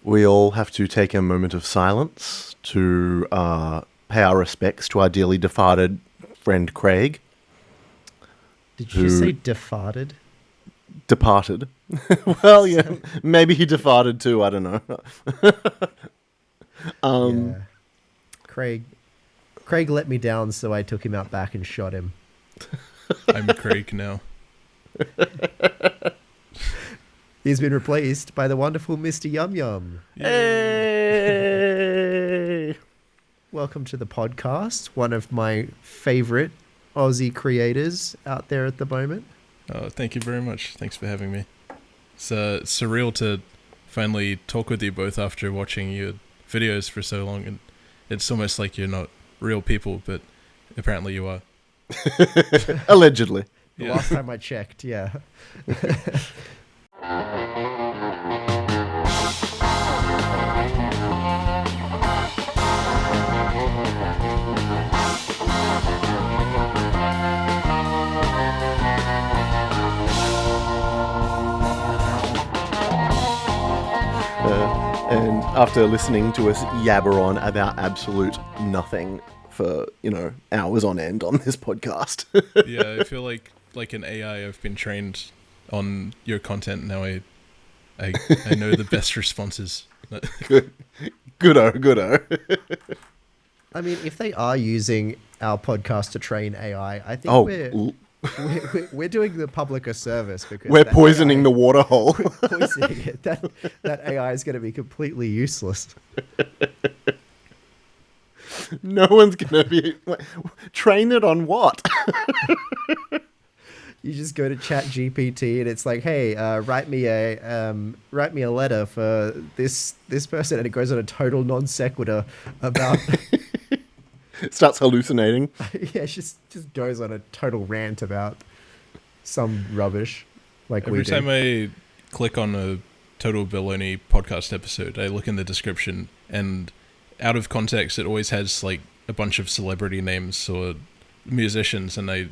We all have to take a moment of silence to pay our respects to our dearly departed friend Craig, Did you just say who defarted? departed. Well, yeah, maybe he departed too. I don't know. Yeah. Craig. Craig let me down, so I took him out back and shot him. I'm Craig now. He's been replaced by the wonderful Mr. Yum Yum. Hey! Welcome to the podcast, one of my favorite Aussie creators out there at the moment. Oh, thank you very much. Thanks for having me. It's surreal to finally talk with you both after watching your videos for so long, and it's almost like you're not real people, but apparently you are. Allegedly. The last time I checked, yeah. And after listening to us yabber on about absolute nothing for, hours on end on this podcast. Yeah, I feel like an AI. I've been trained on your content now. I know the best responses. Goodo. I mean, if they are using our podcast to train AI, I think we're doing the public a service because we're poisoning the water hole. We're poisoning it. That AI is going to be completely useless. No one's going to be... Train it on what? You just go to Chat GPT and it's like, hey, write me a letter for this person, and it goes on a total non sequitur about... Starts hallucinating. Yeah, it just goes on a total rant about some rubbish like Every time I click on a Total Baloney podcast episode, I look in the description, and out of context, it always has like a bunch of celebrity names or musicians, and I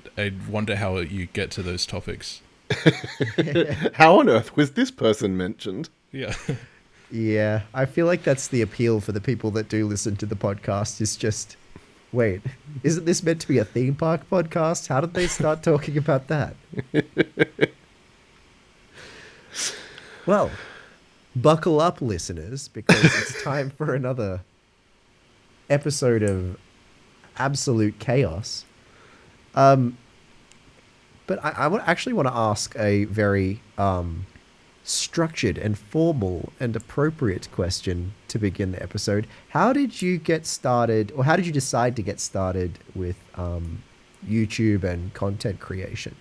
wonder how you get to those topics. How on earth was this person mentioned? Yeah. Yeah, I feel like that's the appeal for the people that do listen to the podcast, is just... Wait, isn't this meant to be a theme park podcast? How did they start talking about that? Well, buckle up, listeners, because it's time for another episode of absolute chaos. But I actually want to ask a very structured and formal and appropriate question to begin the episode. How did you get started, or how did you decide to get started with YouTube and content creation?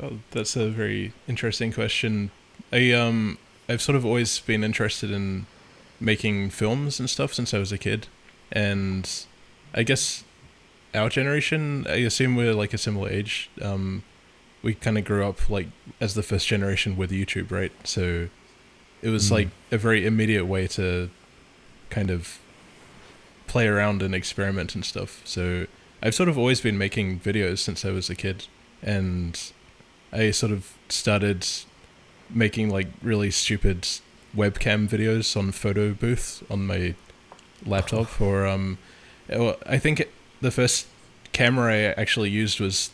Oh, that's a very interesting question. I've sort of always been interested in making films and stuff since I was a kid, and I guess our generation, I assume we're like a similar age. We kind of grew up like as the first generation with YouTube, right? So it was like a very immediate way to kind of play around and experiment and stuff. So I've sort of always been making videos since I was a kid, and I sort of started making like really stupid webcam videos on photo booth on my laptop, or I think the first camera I actually used was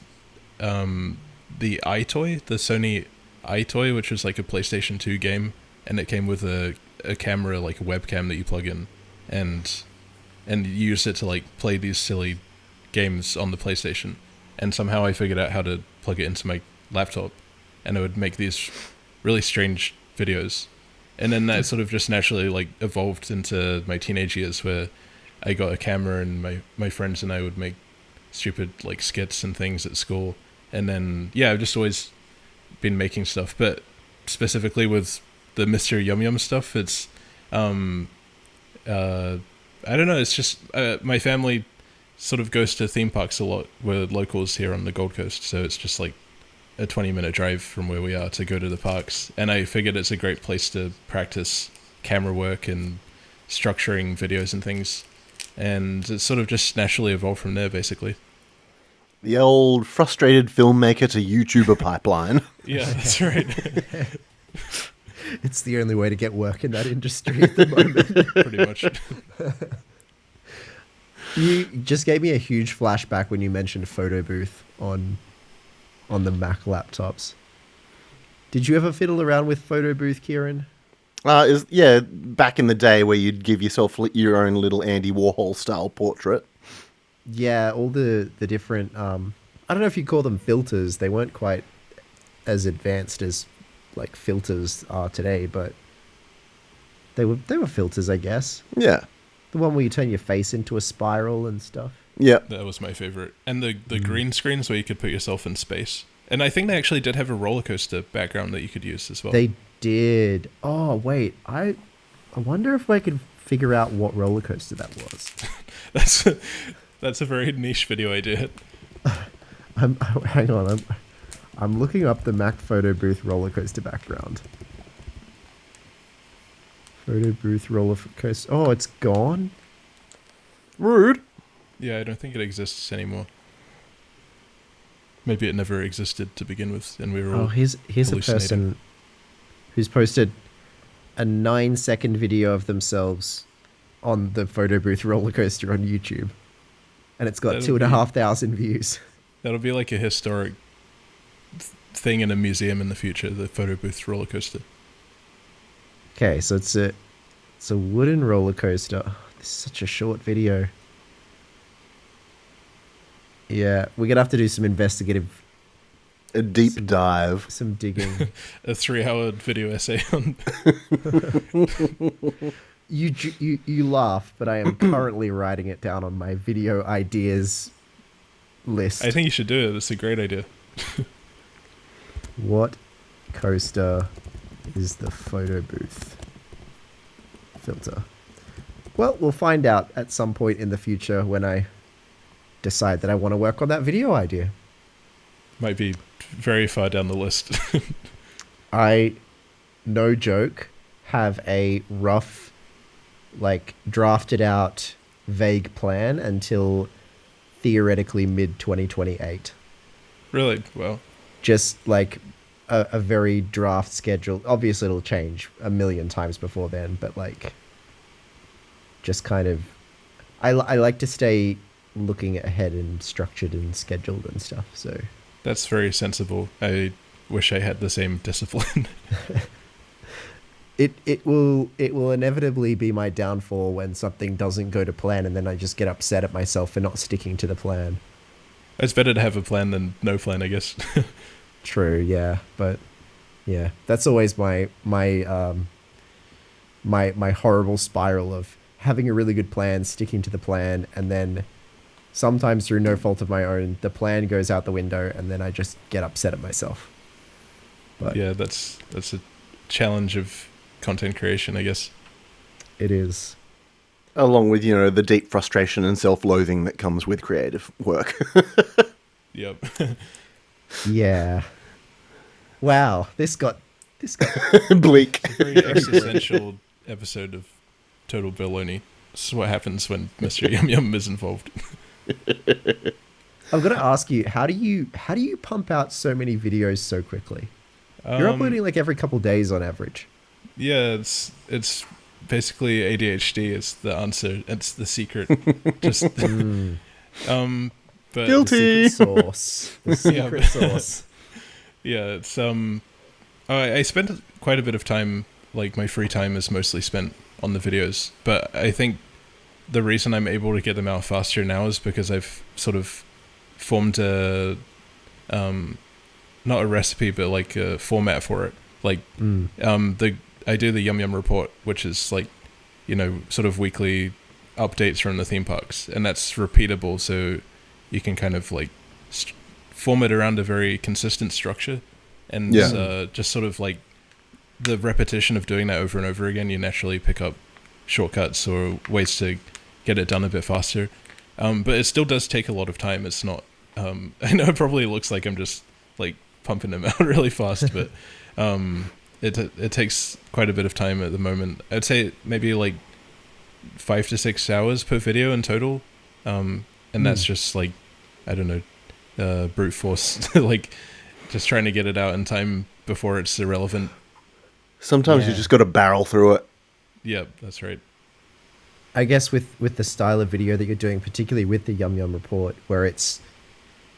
the iToy, the Sony iToy, which was like a PlayStation 2 game, and it came with a camera, like a webcam that you plug in, and you use it to like play these silly games on the PlayStation. And somehow I figured out how to plug it into my laptop, and I would make these really strange videos. And then that sort of just naturally like evolved into my teenage years, where I got a camera and my friends and I would make stupid like skits and things at school. And then, yeah, I've just always been making stuff, but specifically with the Mr. Yum Yum stuff, it's, I don't know, it's just, my family sort of goes to theme parks a lot. We're locals here on the Gold Coast, so it's just like a 20-minute drive from where we are to go to the parks. And I figured it's a great place to practice camera work and structuring videos and things. And it sort of just naturally evolved from there, basically. The old frustrated filmmaker to YouTuber pipeline. Yeah, that's right. It's the only way to get work in that industry at the moment. Pretty much. You just gave me a huge flashback when you mentioned photo booth on the Mac laptops. Did you ever fiddle around with photo booth, Kieran? Back in the day where you'd give yourself your own little Andy Warhol style portrait. Yeah, all the different I don't know if you call them filters. They weren't quite as advanced as like filters are today, but they were filters, I guess. Yeah. The one where you turn your face into a spiral and stuff. Yeah. That was my favorite. And the green screens where you could put yourself in space. And I think they actually did have a roller coaster background that you could use as well. They did. Oh, wait. I wonder if I could figure out what roller coaster that was. That's a very niche video idea. Hang on. I'm looking up the Mac photo booth roller coaster background. Photo booth roller coaster. Oh, it's gone? Rude. Yeah, I don't think it exists anymore. Maybe it never existed to begin with, and we were all here's a person who's posted a 9-second video of themselves on the photo booth roller coaster on YouTube, and it's got 2,500 views. That'll be like a historic thing in a museum in the future. The photo booth roller coaster. Okay, so it's a wooden roller coaster. Oh, this is such a short video. Yeah, we're gonna have to do some investigative. A deep dive. Some digging. A 3-hour video essay on. You laugh, but I am currently writing it down on my video ideas list. I think you should do it. It's a great idea. What coaster is the photo booth filter? Well, we'll find out at some point in the future when I decide that I want to work on that video idea. Might be very far down the list. I, no joke, have a rough, like, drafted out, vague plan until theoretically mid-2028. Really? Well. Just, like, a very draft schedule. Obviously, it'll change a million times before then, but, like, just kind of... I like to stay looking ahead and structured and scheduled and stuff, so... That's very sensible. I wish I had the same discipline. It will inevitably be my downfall when something doesn't go to plan, and then I just get upset at myself for not sticking to the plan. It's better to have a plan than no plan, I guess. True, yeah, but yeah, that's always my horrible spiral of having a really good plan, sticking to the plan, and then sometimes through no fault of my own, the plan goes out the window, and then I just get upset at myself. But yeah, that's a challenge of content creation, I guess. It is. Along with, the deep frustration and self-loathing that comes with creative work. Yep. Yeah. Wow, this got bleak. Very existential episode of Total Baloney. This is what happens when Mr. Yum Yum is involved. I'm gonna ask you, how do you pump out so many videos so quickly? You're uploading like every couple days on average. Yeah, it's basically ADHD is the answer. It's the secret. Just but Guilty. The secret sauce. The secret sauce. Yeah, it's I spend quite a bit of time, like my free time is mostly spent on the videos, but I think the reason I'm able to get them out faster now is because I've sort of formed a not a recipe, but like a format for it. Like I do the Yum Yum report, which is like, sort of weekly updates from the theme parks, and that's repeatable, so you can kind of like form it around a very consistent structure, and just sort of like the repetition of doing that over and over again, you naturally pick up shortcuts or ways to get it done a bit faster. But it still does take a lot of time. It's not I know it probably looks like I'm just like pumping them out really fast, but it takes quite a bit of time at the moment. I'd say maybe like 5 to 6 hours per video in total, and that's just like, I don't know, brute force, like just trying to get it out in time before it's irrelevant. Sometimes you Yeah. just got to barrel through it. Yeah, that's right. I guess with the style of video that you're doing, particularly with the Yum Yum Report, where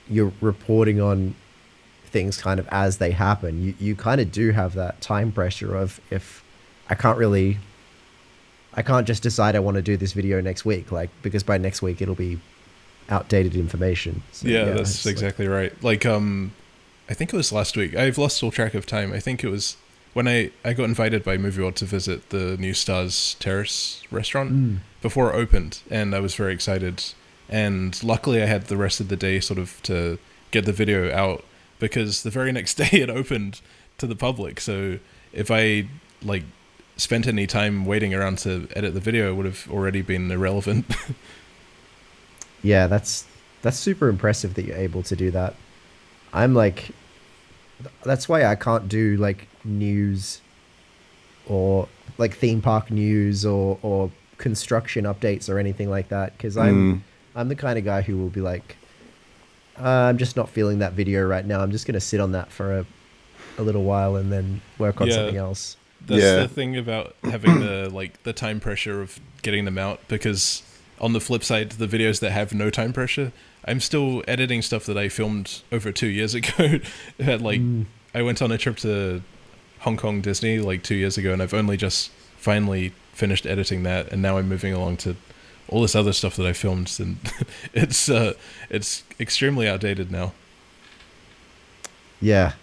you're reporting on things kind of as they happen, you kind of do have that time pressure of, if I can't really, I can't just decide I want to do this video next week, like, because by next week it'll be outdated information. So, Yeah, that's it's like, exactly right. Like, I think it was last week. I've lost all track of time. I think it was when I got invited by Movie World to visit the new Stars Terrace restaurant before it opened, and I was very excited. And luckily, I had the rest of the day sort of to get the video out, because the very next day it opened to the public. So if I like spent any time waiting around to edit the video, it would have already been irrelevant. yeah, that's super impressive that you're able to do that. I'm like, that's why I can't do like news or like theme park news or construction updates or anything like that, because I'm the kind of guy who will be like, I'm just not feeling that video right now. I'm just going to sit on that for a little while and then work on Yeah. something else. That's Yeah. the thing about having the time pressure of getting them out, because on the flip side, the videos that have no time pressure, I'm still editing stuff that I filmed over 2 years ago. I went on a trip to Hong Kong Disney like 2 years ago, and I've only just finally finished editing that, and now I'm moving along to all this other stuff that I filmed, and it's extremely outdated now. Yeah.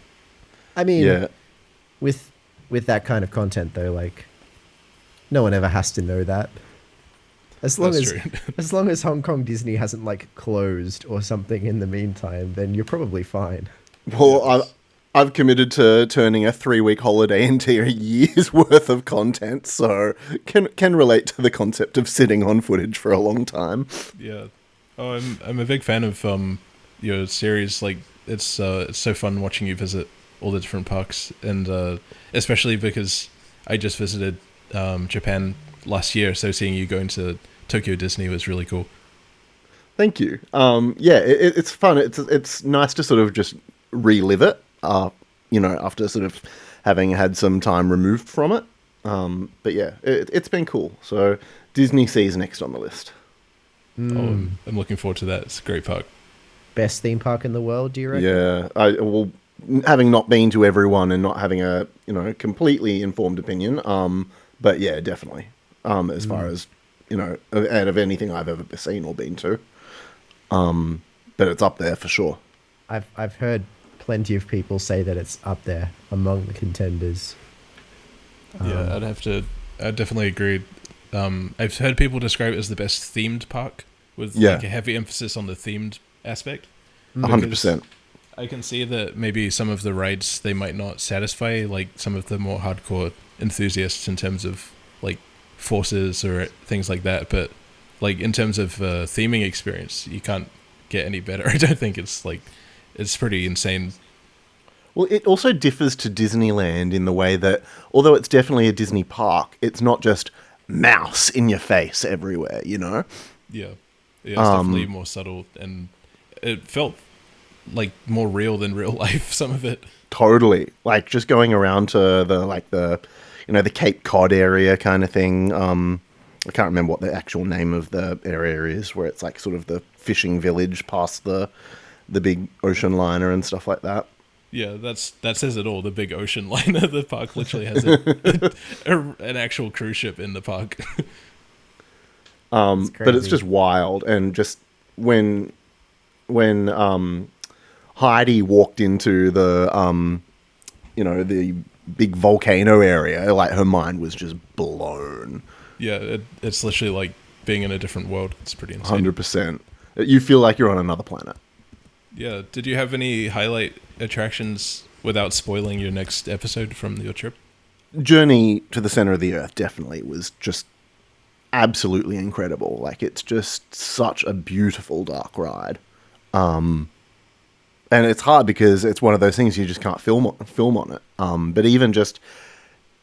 I mean, Yeah. with that kind of content though, like, no one ever has to know that. As long That's as true. as long as Hong Kong Disney hasn't like closed or something in the meantime, then you're probably fine. Well, Yes. I've committed to turning a 3-week holiday into a year's worth of content, so can relate to the concept of sitting on footage for a long time. Yeah. Oh, I'm a big fan of your series. Like, it's so fun watching you visit all the different parks, and especially because I just visited Japan last year, so seeing you going to Tokyo Disney was really cool. Thank you. Yeah, it's fun. It's nice to sort of just relive it. After sort of having had some time removed from it. But yeah, it's been cool. So Disney Sea's next on the list. Oh, I'm looking forward to that. It's a great park. Best theme park in the world, do you reckon? Yeah, having not been to everyone and not having a completely informed opinion. But yeah, definitely. As far as out of anything I've ever seen or been to. But it's up there for sure. I've heard plenty of people say that it's up there among the contenders. Yeah, I'd definitely agree. I've heard people describe it as the best themed park, with like a heavy emphasis on the themed aspect. 100%. I can see that maybe some of the rides, they might not satisfy like some of the more hardcore enthusiasts in terms of like forces or things like that, but like in terms of theming experience, you can't get any better. I don't think it's pretty insane. Well, it also differs to Disneyland in the way that, although it's definitely a Disney park, it's not just mouse in your face everywhere, Yeah, it's definitely more subtle, and it felt like more real than real life, some of it. Totally. Like just going around to the Cape Cod area kind of thing. I can't remember what the actual name of the area is, where it's like sort of the fishing village past the big ocean liner and stuff like that. Yeah, that says it all. The big ocean liner. The park literally has an actual cruise ship in the park. But it's crazy. just wild, and just when Heidi walked into the the big volcano area, like her mind was just blown. Yeah, it's literally like being in a different world. It's pretty insane. 100%. You feel like you're on another planet. Yeah. Did you have any highlight attractions without spoiling your next episode from your trip? Journey to the Center of the Earth definitely was just absolutely incredible. Like, it's just such a beautiful dark ride. And it's hard because it's one of those things you just can't film on it. But even just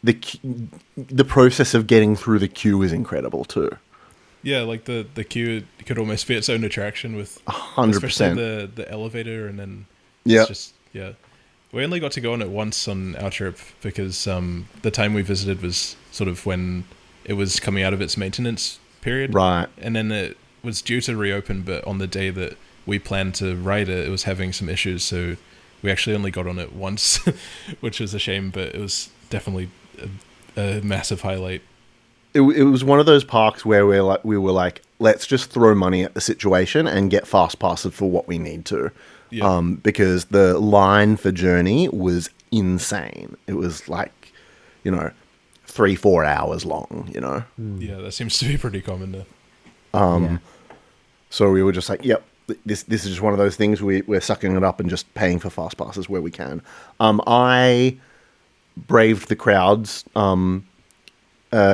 the process of getting through the queue is incredible too. Yeah, like the queue could almost be its own attraction with 100%. especially the elevator, and then Yeah. it's just We only got to go on it once on our trip because the time we visited was sort of when it was coming out of its maintenance period. Right. And then it was due to reopen, but on the day that we planned to ride it, it was having some issues. So we actually only got on it once, which was a shame, but it was definitely a massive highlight. It was one of those parks where we were like, let's just throw money at the situation and get fast passes for what we need to. Yeah. Because the line for Journey was insane. It was like, 3-4 hours long, Yeah, that seems to be pretty common there. Yeah. So we were just like, yep, this is just one of those things. We're sucking it up and just paying for fast passes where we can. I braved the crowds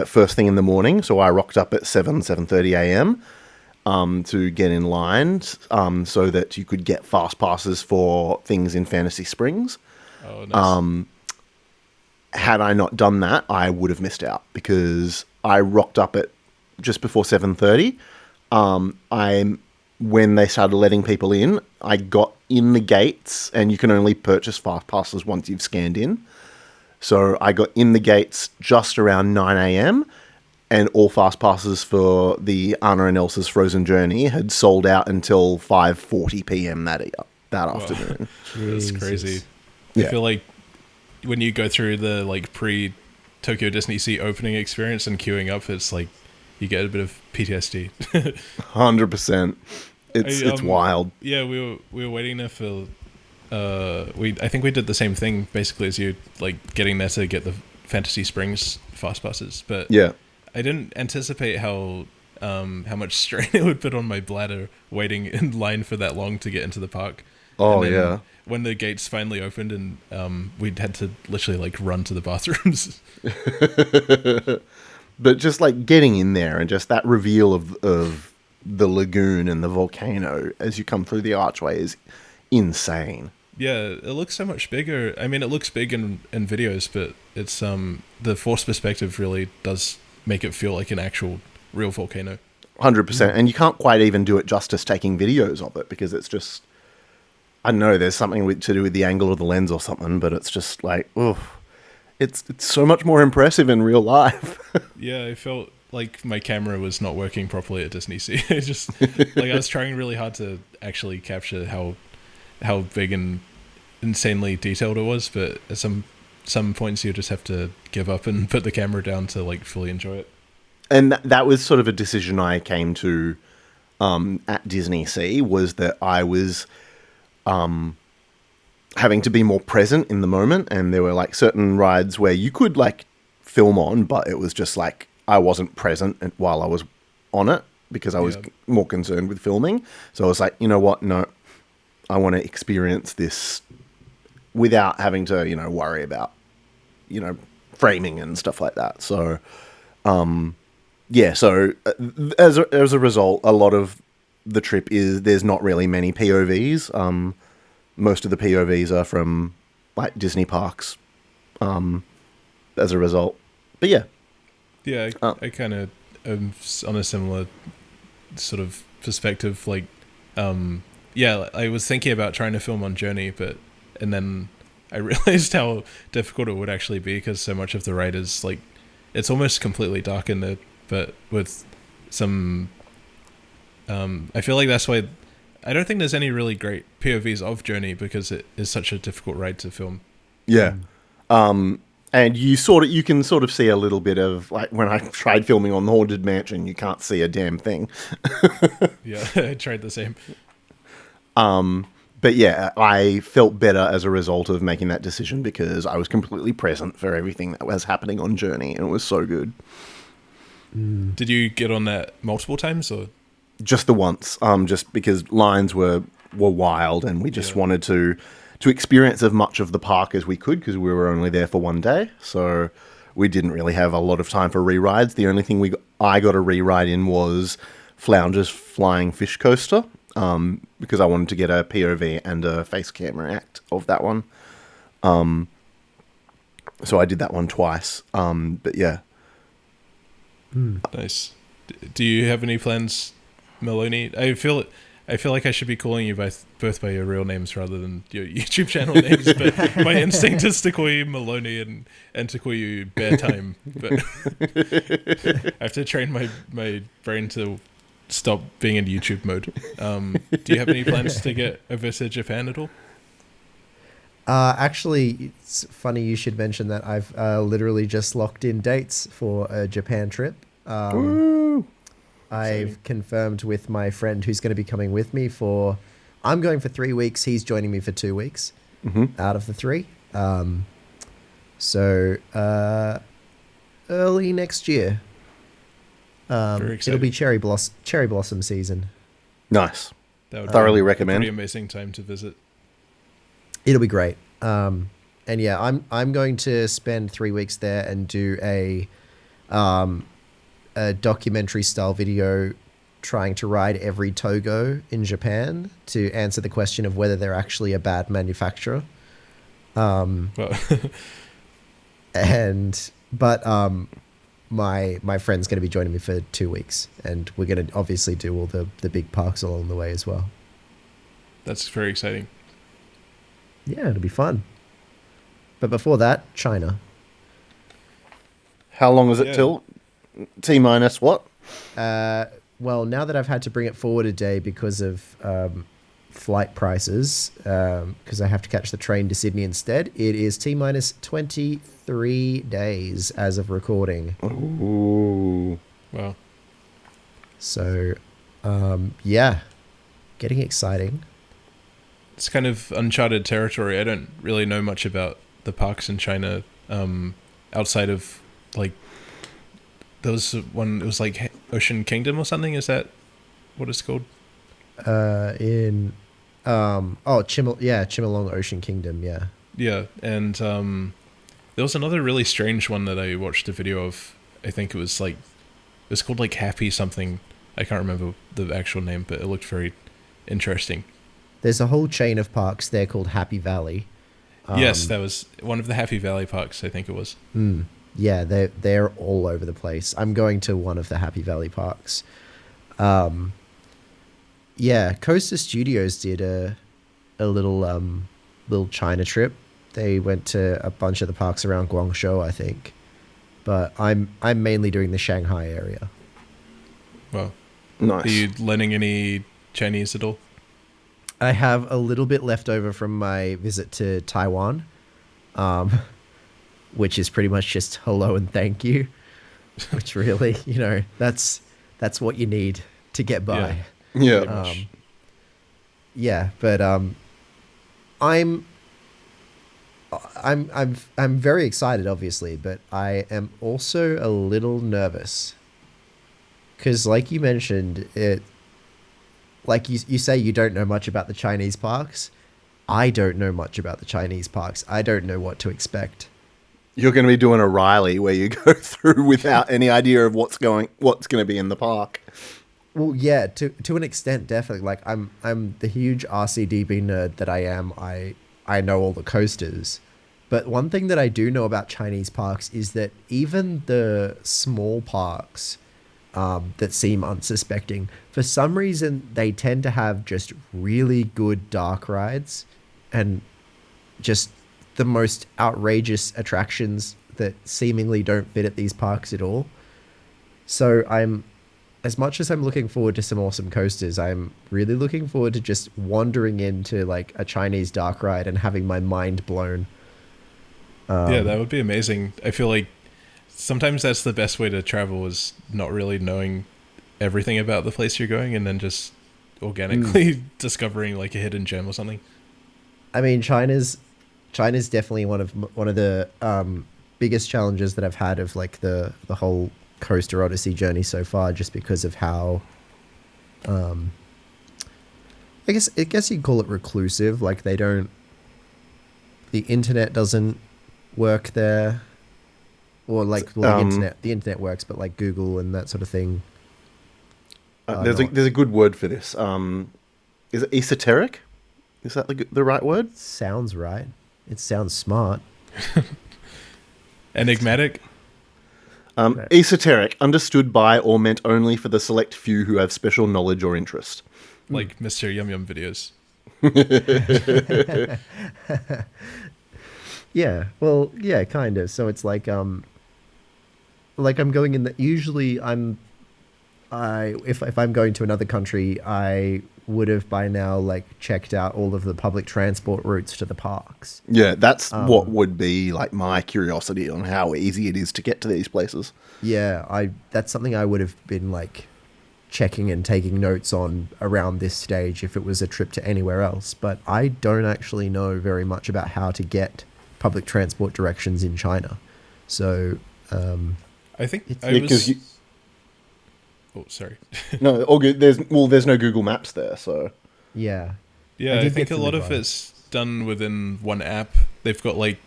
first thing in the morning, so I rocked up at 7:30 a.m. To get in line so that you could get fast passes for things in Fantasy Springs. Oh, nice. Had I not done that, I would have missed out because I rocked up at just before 7:30. When they started letting people in, I got in the gates, and you can only purchase fast passes once you've scanned in. So I got in the gates just around 9 a.m. and all fast passes for the Anna and Elsa's Frozen Journey had sold out until 5:40 p.m. that afternoon. That's crazy. Yeah. I feel like when you go through the like pre-Tokyo Disney Sea opening experience and queuing up, it's like you get a bit of PTSD. 100%. It's wild. Yeah, we were waiting there for. I think we did the same thing basically as you, like getting there to get the Fantasy Springs fast passes, but Yeah. I didn't anticipate how much strain it would put on my bladder waiting in line for that long to get into the park. Oh, And then yeah. when the gates finally opened and we'd had to literally like run to the bathrooms. But just like getting in there and just that reveal of the lagoon and the volcano as you come through the archway is insane. Yeah, it looks so much bigger. I mean, it looks big in videos, but it's the force perspective really does make it feel like an actual real volcano. 100%. And you can't quite even do it justice taking videos of it because it's just, I don't know, there's something to do with the angle of the lens or something, but it's just like, it's so much more impressive in real life. Yeah, I felt like my camera was not working properly at Disney Sea. It just like I was trying really hard to actually capture how big and insanely detailed it was, but at some points you just have to give up and put the camera down to like fully enjoy it. And that was sort of a decision I came to at Disney Sea, was that I was having to be more present in the moment, and there were like certain rides where you could like film on, but it was just like I wasn't present while I was on it because I was more concerned with filming. So I was like, you know what? No, I want to experience this without having to, worry about, framing and stuff like that. So, so as a result, a lot of the trip there's not really many POVs. Most of the POVs are from like Disney parks. As a result, but yeah. Yeah, I kind of am on a similar sort of perspective. Like, I was thinking about trying to film on Journey, and then I realized how difficult it would actually be because so much of the ride is like, it's almost completely dark in there, but with some, I feel like that's why I don't think there's any really great POVs of Journey because it is such a difficult ride to film. Yeah. And you can sort of see a little bit of like when I tried filming on the Haunted Mansion, you can't see a damn thing. Yeah, I tried the same. But yeah, I felt better as a result of making that decision because I was completely present for everything that was happening on Journey, and it was so good. Did you get on that multiple times or? Just the once, just because lines were wild, and we just wanted to experience as much of the park as we could because we were only there for one day. So we didn't really have a lot of time for re-rides. The only thing I got a re-ride in was Flounder's Flying Fish Coaster, because I wanted to get a POV and a face camera act of that one. So I did that one twice. But yeah. Nice. Do you have any plans, Maloney? I I feel like I should be calling you both by your real names rather than your YouTube channel names, but my instinct is to call you Maloney and to call you Bear Time. But I have to train my brain to stop being in YouTube mode. Do you have any plans to get over to Japan at all? Actually, it's funny you should mention that. I've literally just locked in dates for a Japan trip. Woo! I've confirmed with my friend who's going to be coming with me for... I'm going for 3 weeks. He's joining me for 2 weeks out of the 3. So early next year. Very exciting. It'll be cherry blossom season. Nice. That would Thoroughly be recommend. A pretty amazing time to visit. It'll be great. And yeah, I'm going to spend 3 weeks there and do a documentary style video trying to ride every Togo in Japan to answer the question of whether they're actually a bad manufacturer. Well, But my friend's going to be joining me for 2 weeks, and we're going to obviously do all the big parks along the way as well. that's very exciting. Yeah, it'll be fun. But before that, China. How long is it till? T minus what? Well, now that I've had to bring it forward a day because of flight prices, because I have to catch the train to Sydney instead, it is T minus 23 days as of recording. Ooh. Wow. So, yeah, getting exciting. It's kind of uncharted territory. I don't really know much about the parks in China, outside of like there was one. It was like Ocean Kingdom or something. Is that what it's called? Chimelong Ocean Kingdom. Yeah. Yeah, and there was another really strange one that I watched a video of. I think it was called like Happy something. I can't remember the actual name, but it looked very interesting. There's a whole chain of parks there called Happy Valley. Yes, that was one of the Happy Valley parks, I think it was. Yeah, they're all over the place. I'm going to one of the Happy Valley parks. Yeah, Coaster Studios did a little China trip. They went to a bunch of the parks around Guangzhou, I think. But I'm mainly doing the Shanghai area. Wow. Nice. Are you learning any Chinese at all? I have a little bit left over from my visit to Taiwan, which is pretty much just hello and thank you, which really, that's what you need to get by. Yeah. Yeah, but I'm very excited, obviously, but I am also a little nervous because, like you mentioned, like you say, you don't know much about the Chinese parks. I don't know much about the Chinese parks. I don't know what to expect. You're going to be doing a Riley where you go through without any idea of what's going to be in the park. Well, yeah, to an extent, definitely. Like I'm the huge RCDB nerd that I am. I know all the coasters. But one thing that I do know about Chinese parks is that even the small parks that seem unsuspecting, for some reason, they tend to have just really good dark rides and just the most outrageous attractions that seemingly don't fit at these parks at all. So as much as I'm looking forward to some awesome coasters, I'm really looking forward to just wandering into like a Chinese dark ride and having my mind blown. Yeah, that would be amazing. I feel like sometimes that's the best way to travel, is not really knowing everything about the place you're going and then just organically discovering like a hidden gem or something. I mean, China's definitely one of the biggest challenges that I've had of like the whole Coaster Odyssey journey so far, just because of how I guess you'd call it reclusive. Like the internet doesn't work there, or like the internet works, but like Google and that sort of thing. There's a good word for this. Is it esoteric? Is that the right word? Sounds right. It sounds smart. Enigmatic? Esoteric, understood by or meant only for the select few who have special knowledge or interest. like Mr. Yum Yum videos. Yeah, well, yeah, kind of. So it's like I'm going in the usually I if I'm going to another country, I would have by now like checked out all of the public transport routes to the parks. Yeah, that's what would be like my curiosity on how easy it is to get to these places. Yeah, I that's something I would have been like checking and taking notes on around this stage if it was a trip to anywhere else, but I don't actually know very much about how to get public transport directions in China. So, I think I Yeah, 'cause was. Oh, sorry. No, all good. There's no Google Maps there, so yeah. Yeah, I did think get a some lot of advice. it's done within one app. They've got like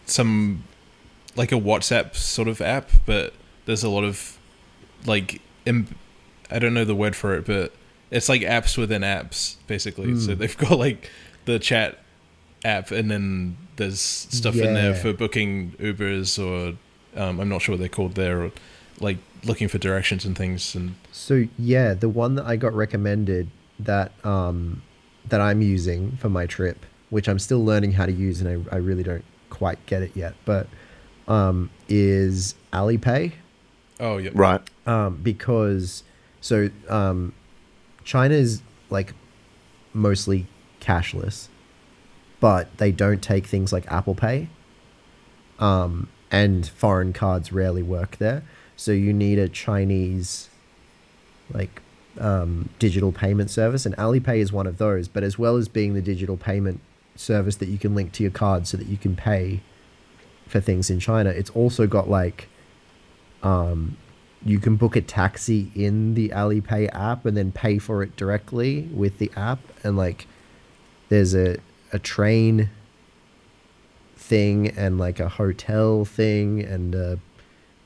some like a WhatsApp sort of app, but there's a lot of like I don't know the word for it, but it's like apps within apps basically. So they've got like the chat app, and then there's stuff in there Yeah. for booking Ubers or I'm not sure what they're called there, or like looking for directions and things. And So yeah, the one that I got recommended that that I'm using for my trip, which I'm still learning how to use, and I really don't quite get it yet, but is Alipay. oh yeah, right. Because so China's like mostly cashless, but they don't take things like Apple Pay, and foreign cards rarely work there. So you need a Chinese like digital payment service, and Alipay is one of those. But as well as being the digital payment service that you can link to your card so that you can pay for things in China, it's also got like you can book a taxi in the Alipay app and then pay for it directly with the app, and like there's a train thing and like a hotel thing and a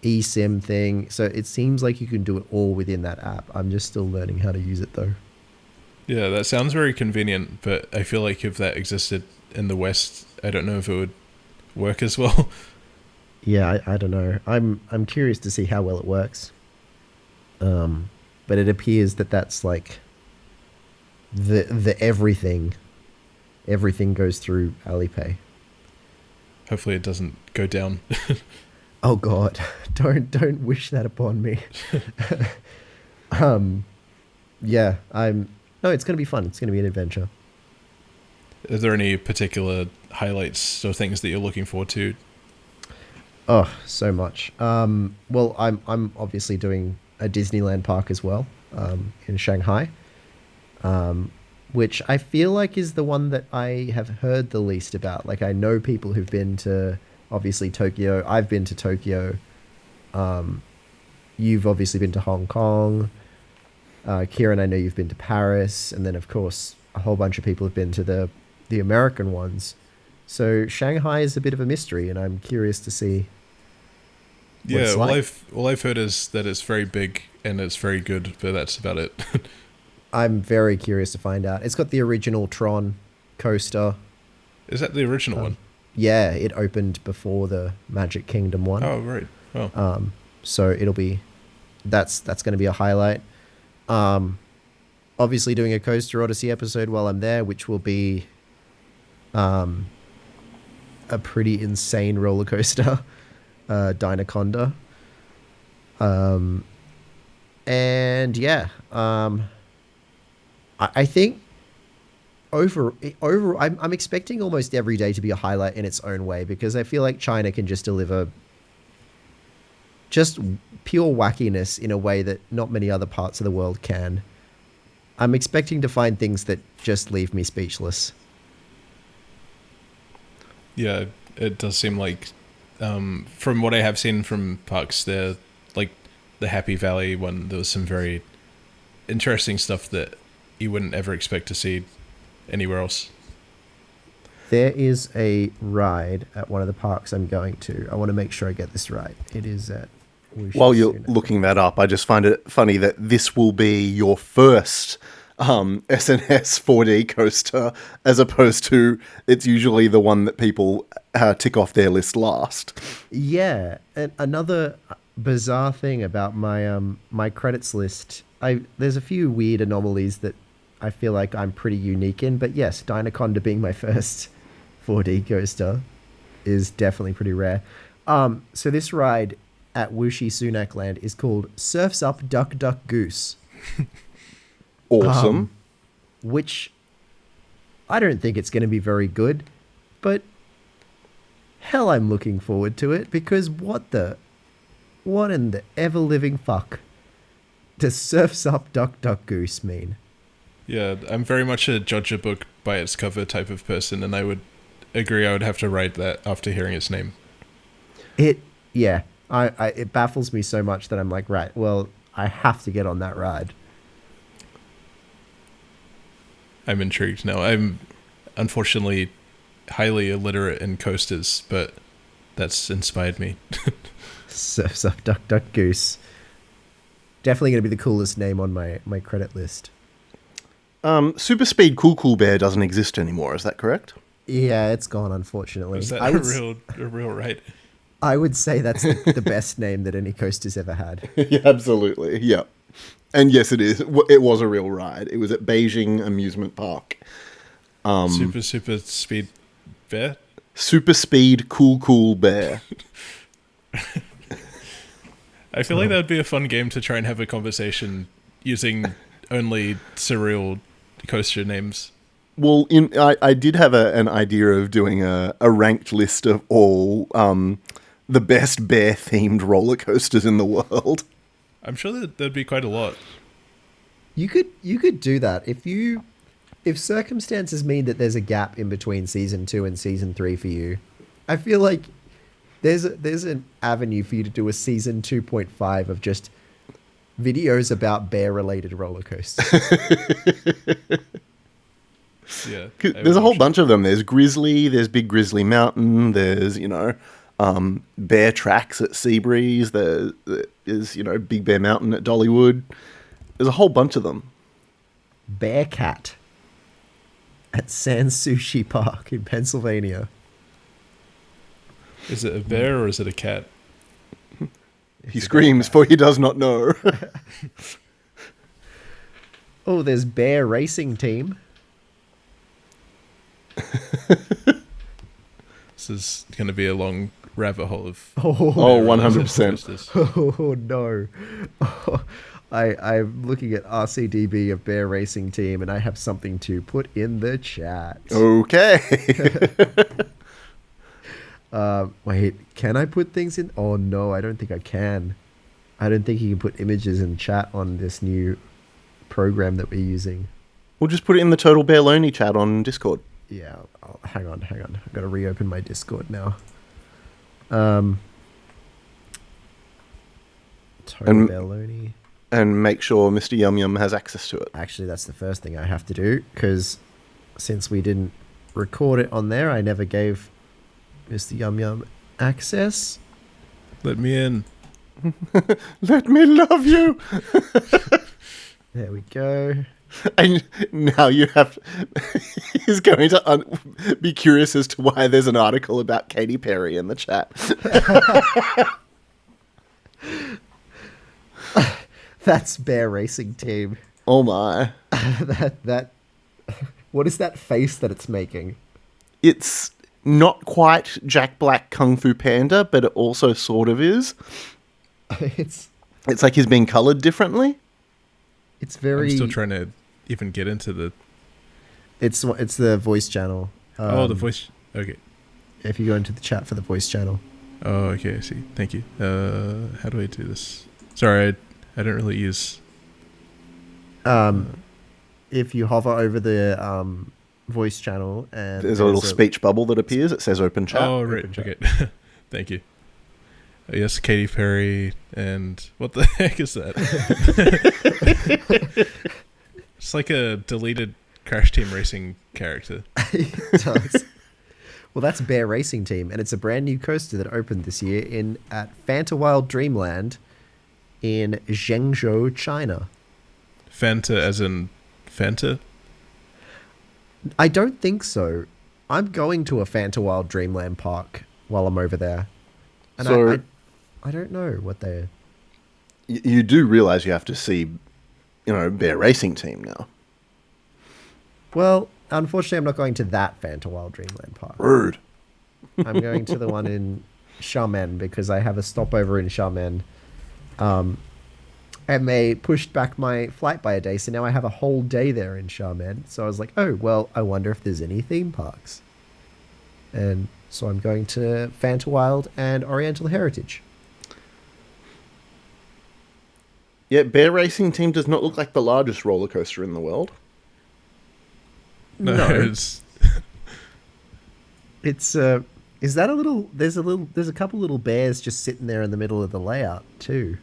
eSIM thing. So it seems like you can do it all within that app. I'm just still learning how to use it though. yeah. That sounds very convenient, but I feel like if that existed in the West, I don't know if it would work as well. Yeah, I don't know. I'm curious to see how well it works. But it appears that that's like the everything. Everything goes through Alipay. Hopefully, it doesn't go down. Oh God, don't wish that upon me. Yeah, no, it's gonna be fun. It's gonna be an adventure. Are there any particular highlights or things that you're looking forward to? Oh, so much. Well, I'm obviously doing a Disneyland park as well, in Shanghai, which I feel like is the one that I have heard the least about. Like I know people who've been to obviously Tokyo. I've been to Tokyo. You've obviously been to Hong Kong. Kieran, I know you've been to Paris, and then of course a whole bunch of people have been to the American ones. So Shanghai is a bit of a mystery, and I'm curious to see what Yeah, it's like. all I've heard is that it's very big and it's very good, but that's about it. I'm very curious to find out. It's got the original Tron coaster. Is that the original one? Yeah, it opened before the Magic Kingdom one. Oh, right. Oh, So it'll be that's going to be a highlight. Obviously doing a Coaster Odyssey episode while I'm there, which will be a pretty insane roller coaster, Dynaconda. And yeah, I think over I'm expecting almost every day to be a highlight in its own way, because I feel like China can just deliver just pure wackiness in a way that not many other parts of the world can. I'm expecting to find things that just leave me speechless. yeah, it does seem like, from what I have seen from parks, there, like the Happy Valley one, there was some very interesting stuff that you wouldn't ever expect to see anywhere else. There is a ride at one of the parks I'm going to. I want to make sure I get this right. It is at Wuxi While you're Suno. looking that up, I just find it funny that this will be your first SNS 4D coaster, as opposed to it's usually the one that people tick off their list last. Yeah, and another bizarre thing about my my credits list there's a few weird anomalies that I feel like I'm pretty unique in, but yes, Dynaconda being my first 4D coaster is definitely pretty rare. So this ride at Wuxi Sunak Land is called Surfs Up Duck Duck Goose, Awesome. which I don't think it's going to be very good, but hell, I'm looking forward to it because what in the ever living fuck does Surfs Up Duck Duck Goose mean? Yeah, I'm very much a judge a book by its cover type of person, and I would agree I would have to write that after hearing its name. It baffles me so much that I'm like, right, well, I have to get on that ride. I'm intrigued now. I'm unfortunately highly illiterate in coasters, but that's inspired me. Surfs Up Duck Duck Goose. Definitely going to be the coolest name on my credit list. Super Speed Cool Cool Bear doesn't exist anymore, is that correct? Yeah, it's gone, unfortunately. Is that a real right? I would say that's the best name that any coaster's ever had. Yeah, absolutely. Yeah. And yes, it is. It was a real ride. It was at Beijing Amusement Park. Super Speed Bear? Super Speed Cool Cool Bear. I feel like that would be a fun game to try and have a conversation using only surreal coaster names. Well, I did have an idea of doing a ranked list of all the best bear-themed roller coasters in the world. I'm sure that there'd be quite a lot. You could do that if circumstances mean that there's a gap in between season 2 and season 3 for you. I feel like there's an avenue for you to do a season 2.5 of just videos about bear-related roller coasters. Yeah, there's a whole bunch of them. There's Grizzly, there's Big Grizzly Mountain, there's, Bear Tracks at Seabreeze, there is, Big Bear Mountain at Dollywood. There's a whole bunch of them. Bearcat at Sans Sushi Park in Pennsylvania. Is it a bear or is it a cat? He screams, for he does not know. Oh, there's Bear Racing Team. This is going to be a long rabbit hole of... Oh, 100%. Oh, no. Oh, I'm looking at RCDB of Bear Racing Team, and I have something to put in the chat. Okay. Wait, can I put things in? Oh, no, I don't think I can. I don't think you can put images in chat on this new program that we're using. We'll just put it in the Total Bear Lonely chat on Discord. Yeah, hang on. I've got to reopen my Discord now. Total Bear Lonely. And make sure Mr. Yum Yum has access to it. Actually, that's the first thing I have to do, because since we didn't record it on there, I never gave Mr. Yum Yum access. Let me in. Let me love you. There we go. And now you have... He's going to be curious as to why there's an article about Katy Perry in the chat. That's Bear Racing Team. Oh my. That what is that face that it's making? It's not quite Jack Black Kung Fu Panda, but it also sort of is. It's like he's being colored differently. It's very... I'm still trying to even get into the... It's the voice channel. The voice... Okay. If you go into the chat for the voice channel. Oh, okay, I see. Thank you. How do I do this? Sorry, I don't really use... If you hover over the voice channel and... There's a little speech bubble that appears. It says open chat. Oh, right. Okay. Thank you. Yes, Katy Perry, and what the heck is that? It's like a deleted Crash Team Racing character. It does. Well, that's Bear Racing Team, and it's a brand new coaster that opened this year at Fanta Wild Dreamland in Zhengzhou, China. Fanta as in Fanta? I don't think so. I'm going to a Fanta Wild Dreamland park while I'm over there. And so I don't know what they're... You do realize you have to see bear racing team now. Well, unfortunately, I'm not going to that Fantawild Dreamland Park. Rude. I'm going to the one in Xiamen because I have a stopover in Xiamen. And they pushed back my flight by a day, so now I have a whole day there in Xiamen. So I was like, oh, well, I wonder if there's any theme parks. And so I'm going to Fantawild and Oriental Heritage. Yeah, bear racing team does not look like the largest roller coaster in the world. No, it's It's is that a little? There's a couple little bears just sitting there in the middle of the layout too,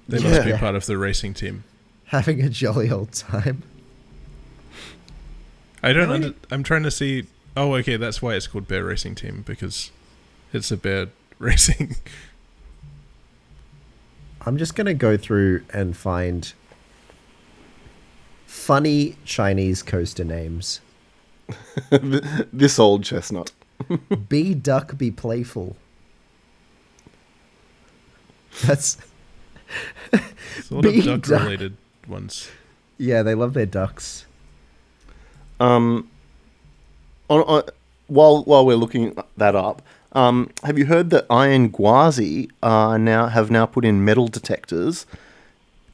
they must be Yeah. part of the racing team. having a jolly old time. I don't. I'm trying to see. Oh, okay, that's why it's called Bear Racing Team, because it's a bear racing. I'm just gonna go through and find funny Chinese coaster names. This old chestnut. Be duck, be playful. That's It's a lot of Be duck-related ones. yeah. They love their ducks. While we're looking that up, have you heard that Iron Gwazi have now put in metal detectors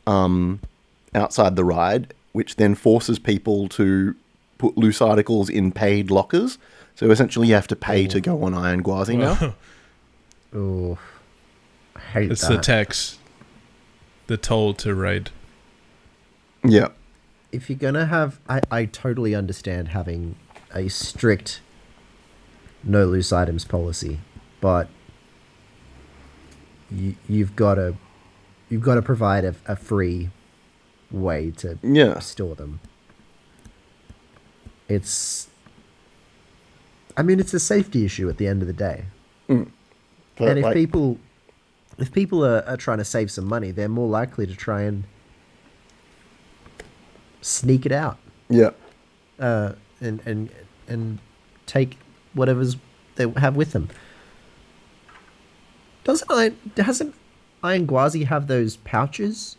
outside the ride, which then forces people to put loose articles in paid lockers. So essentially, you have to pay to go on Iron Gwazi now. Oh, I hate It's that. the tax, the toll to ride. Yeah, If you're gonna have, I totally understand having a strict no loose items policy, but you've got to provide a free way to yeah. store them. It's a safety issue at the end of the day. But And if like, people are trying to save some money, they're more likely to try and sneak it out. yeah, And take whatever's they have with them. Hasn't Iron Gwazi have those pouches?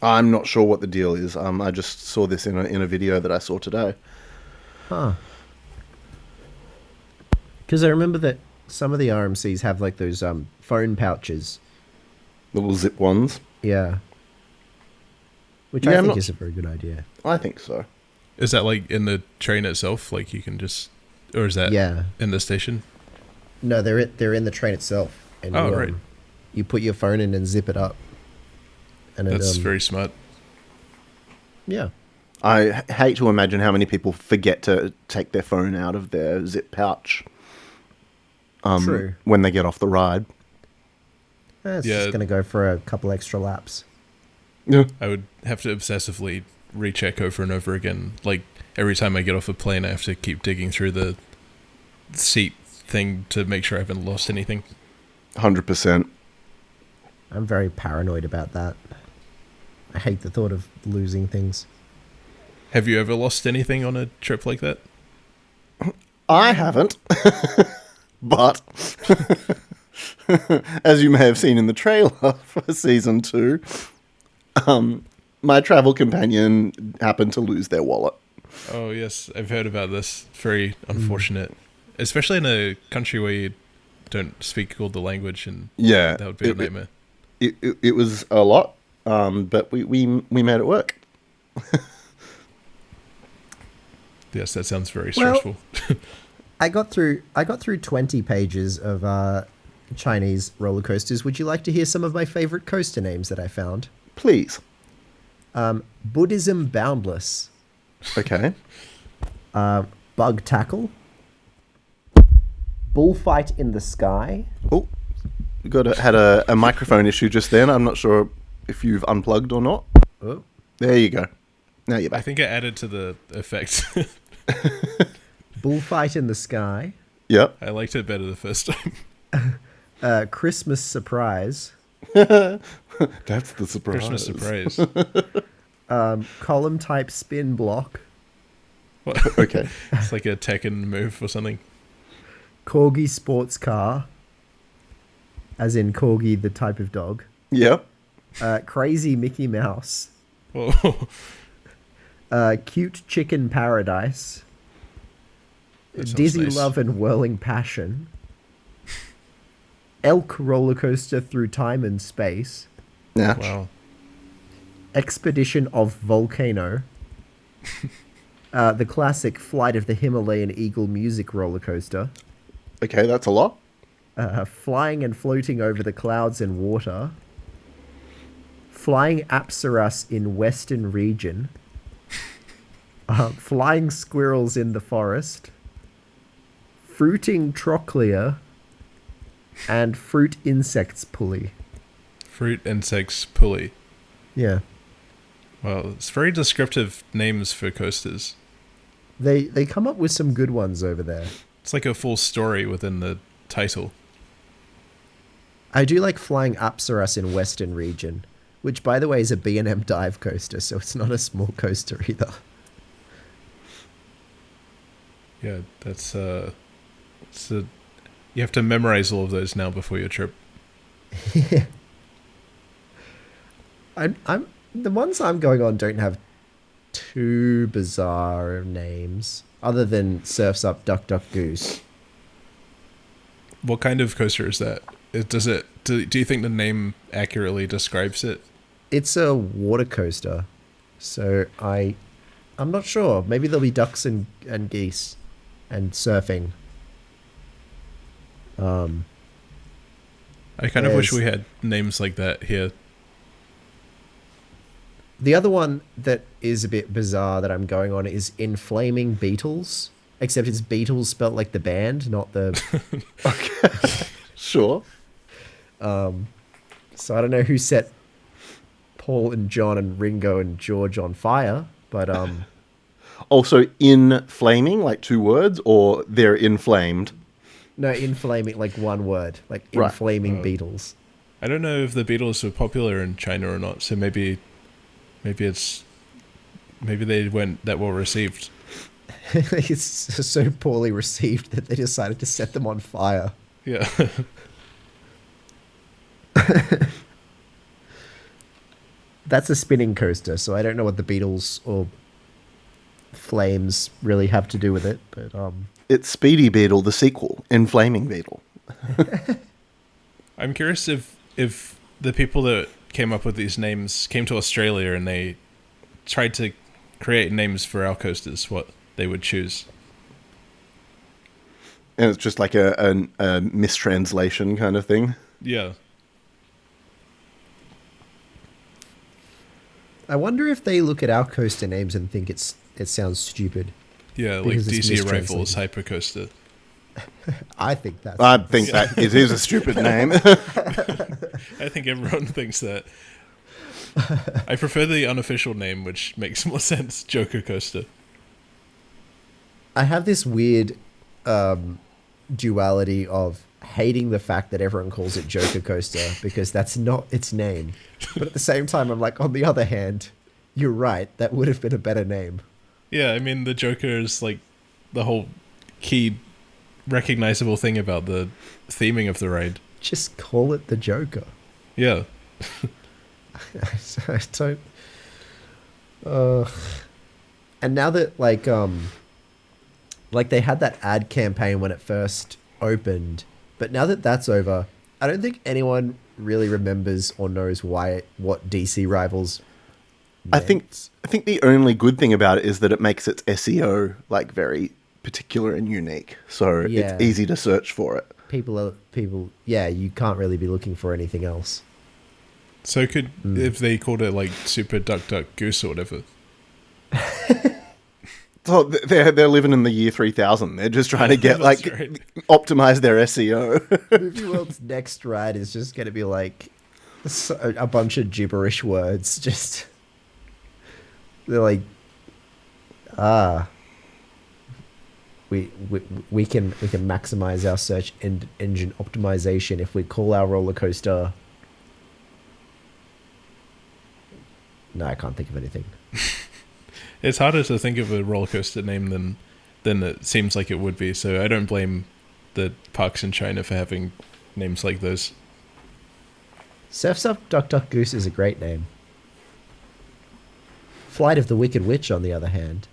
I'm not sure what the deal is. I just saw this in a video that I saw today. Huh. Because I remember that some of the RMCs have like those phone pouches. Little zip ones. Yeah. Which Yeah, I I'm think not- is a very good idea. I think so. Is that like in the train itself? Like you can just, or is that Yeah. in the station? No, they're in the train itself. And Oh, you, right. You put your phone in and zip it up. And That's very smart. Yeah. I hate to imagine how many people forget to take their phone out of their zip pouch True. when they get off the ride. It's Yeah. just going to go for a couple extra laps. Yeah. I would have to obsessively recheck over and over again. Like every time I get off a plane, I have to keep digging through the seat thing to make sure I haven't lost anything. 100%. I'm very paranoid about that. I hate the thought of losing things. Have you ever lost anything on a trip like that? I haven't. But, as you may have seen in the trailer for season 2, my travel companion happened to lose their wallet. Oh yes, I've heard about this. Very unfortunate, especially in a country where you don't speak all the language, and Yeah. that would be a nightmare. It was a lot, but we made it work. Yes, that sounds very Well- stressful. I got through 20 pages of Chinese roller coasters. Would you like to hear some of my favorite coaster names that I found? Please. Buddhism Boundless, Okay. Bug Tackle, Bullfight in the Sky. Oh, had a microphone issue just then. I'm not sure if you've unplugged or not. Oh. There you go. Now you're I back. think I added to the effect. Bullfight in the Sky, Yep. I liked it better the first time. Christmas Surprise, That's the surprise. Christmas surprise. Column Type Spin Block, What? Okay. It's like a Tekken move or something. Corgi Sports Car, as in Corgi the type of dog, Yep. Crazy Mickey Mouse. Oh, Cute Chicken Paradise. that sounds Dizzy nice. Love and Whirling Passion. Elk Roller Coaster Through Time and Space. Yeah. Wow. Expedition of Volcano. The classic Flight of the Himalayan Eagle Music Roller Coaster. Okay, that's a lot. Flying and Floating Over the Clouds and Water. Flying Apsaras in Western Region. Flying Squirrels in the Forest. Fruiting Trochlea. And Fruit Insects Pulley. Fruit insects pulley. Yeah. Well, it's very descriptive names for coasters. They come up with some good ones over there. It's like a full story within the title. I do like Flying Apsaras in Western Region, which, by the way, is a B&M dive coaster, so it's not a small coaster either. Yeah, that's it's a, you have to memorize all of those now before your trip. I'm the ones I'm going on don't have too bizarre names, other than Surf's Up Duck Duck Goose. What kind of coaster is that? Do you think the name accurately describes it? It's a water coaster, so I'm not sure. Maybe there'll be ducks and geese and surfing. I kind of wish There's- we had names like that here. The other one that is a bit bizarre that I'm going on is Inflaming Beatles, except it's Beatles spelt like the band, not the. Sure. So I don't know who set Paul and John and Ringo and George on fire, but Also, in flaming, like two words, or they're inflamed. no, inflaming like one word, like Right. Inflaming Beatles. I don't know if the Beatles were popular in China or not, so maybe they weren't that well received. It's so poorly received that they decided to set them on fire. Yeah. That's a spinning coaster, so I don't know what the Beatles or flames really have to do with it, but It's Speedy Beetle, the sequel, Inflaming Beetle. I'm curious if the people that came up with these names came to Australia and they tried to create names for our coasters, what they would choose. And it's just like a mistranslation kind of thing. Yeah. I wonder if they look at our coaster names and think it sounds stupid. Yeah, like Because it's DC Rifles mistranslated. Hypercoaster. I think that's. I think that it is a stupid name. I think everyone thinks that. I prefer the unofficial name, which makes more sense. Joker Coaster. I have this weird duality of hating the fact that everyone calls it Joker Coaster because that's not its name. But at the same time, I'm like, on the other hand, you're right. That would have been a better name. Yeah, I mean, the Joker is like the whole key recognizable thing about the theming of the ride. Just call it the Joker. Yeah. I don't. And now that like they had that ad campaign when it first opened, but now that that's over, I don't think anyone really remembers or knows what DC Rivals. I think the only good thing about it is that it makes its SEO like very particular and unique. So Yeah. it's easy to search for it. people. Yeah, you can't really be looking for anything else. So if they called it like Super Duck Duck Goose or whatever. So they're living in the year 3000. They're just trying to get That's like right. optimize their SEO. Movie World's next ride is just going to be like a bunch of gibberish words. Just they're like, we can maximize our search engine optimization if we call our roller coaster. No, I can't think of anything. It's harder to think of a roller coaster name than it seems like it would be. So I don't blame the parks in China for having names like those. Surf's Up Duck Duck Goose is a great name. Flight of the Wicked Witch, on the other hand.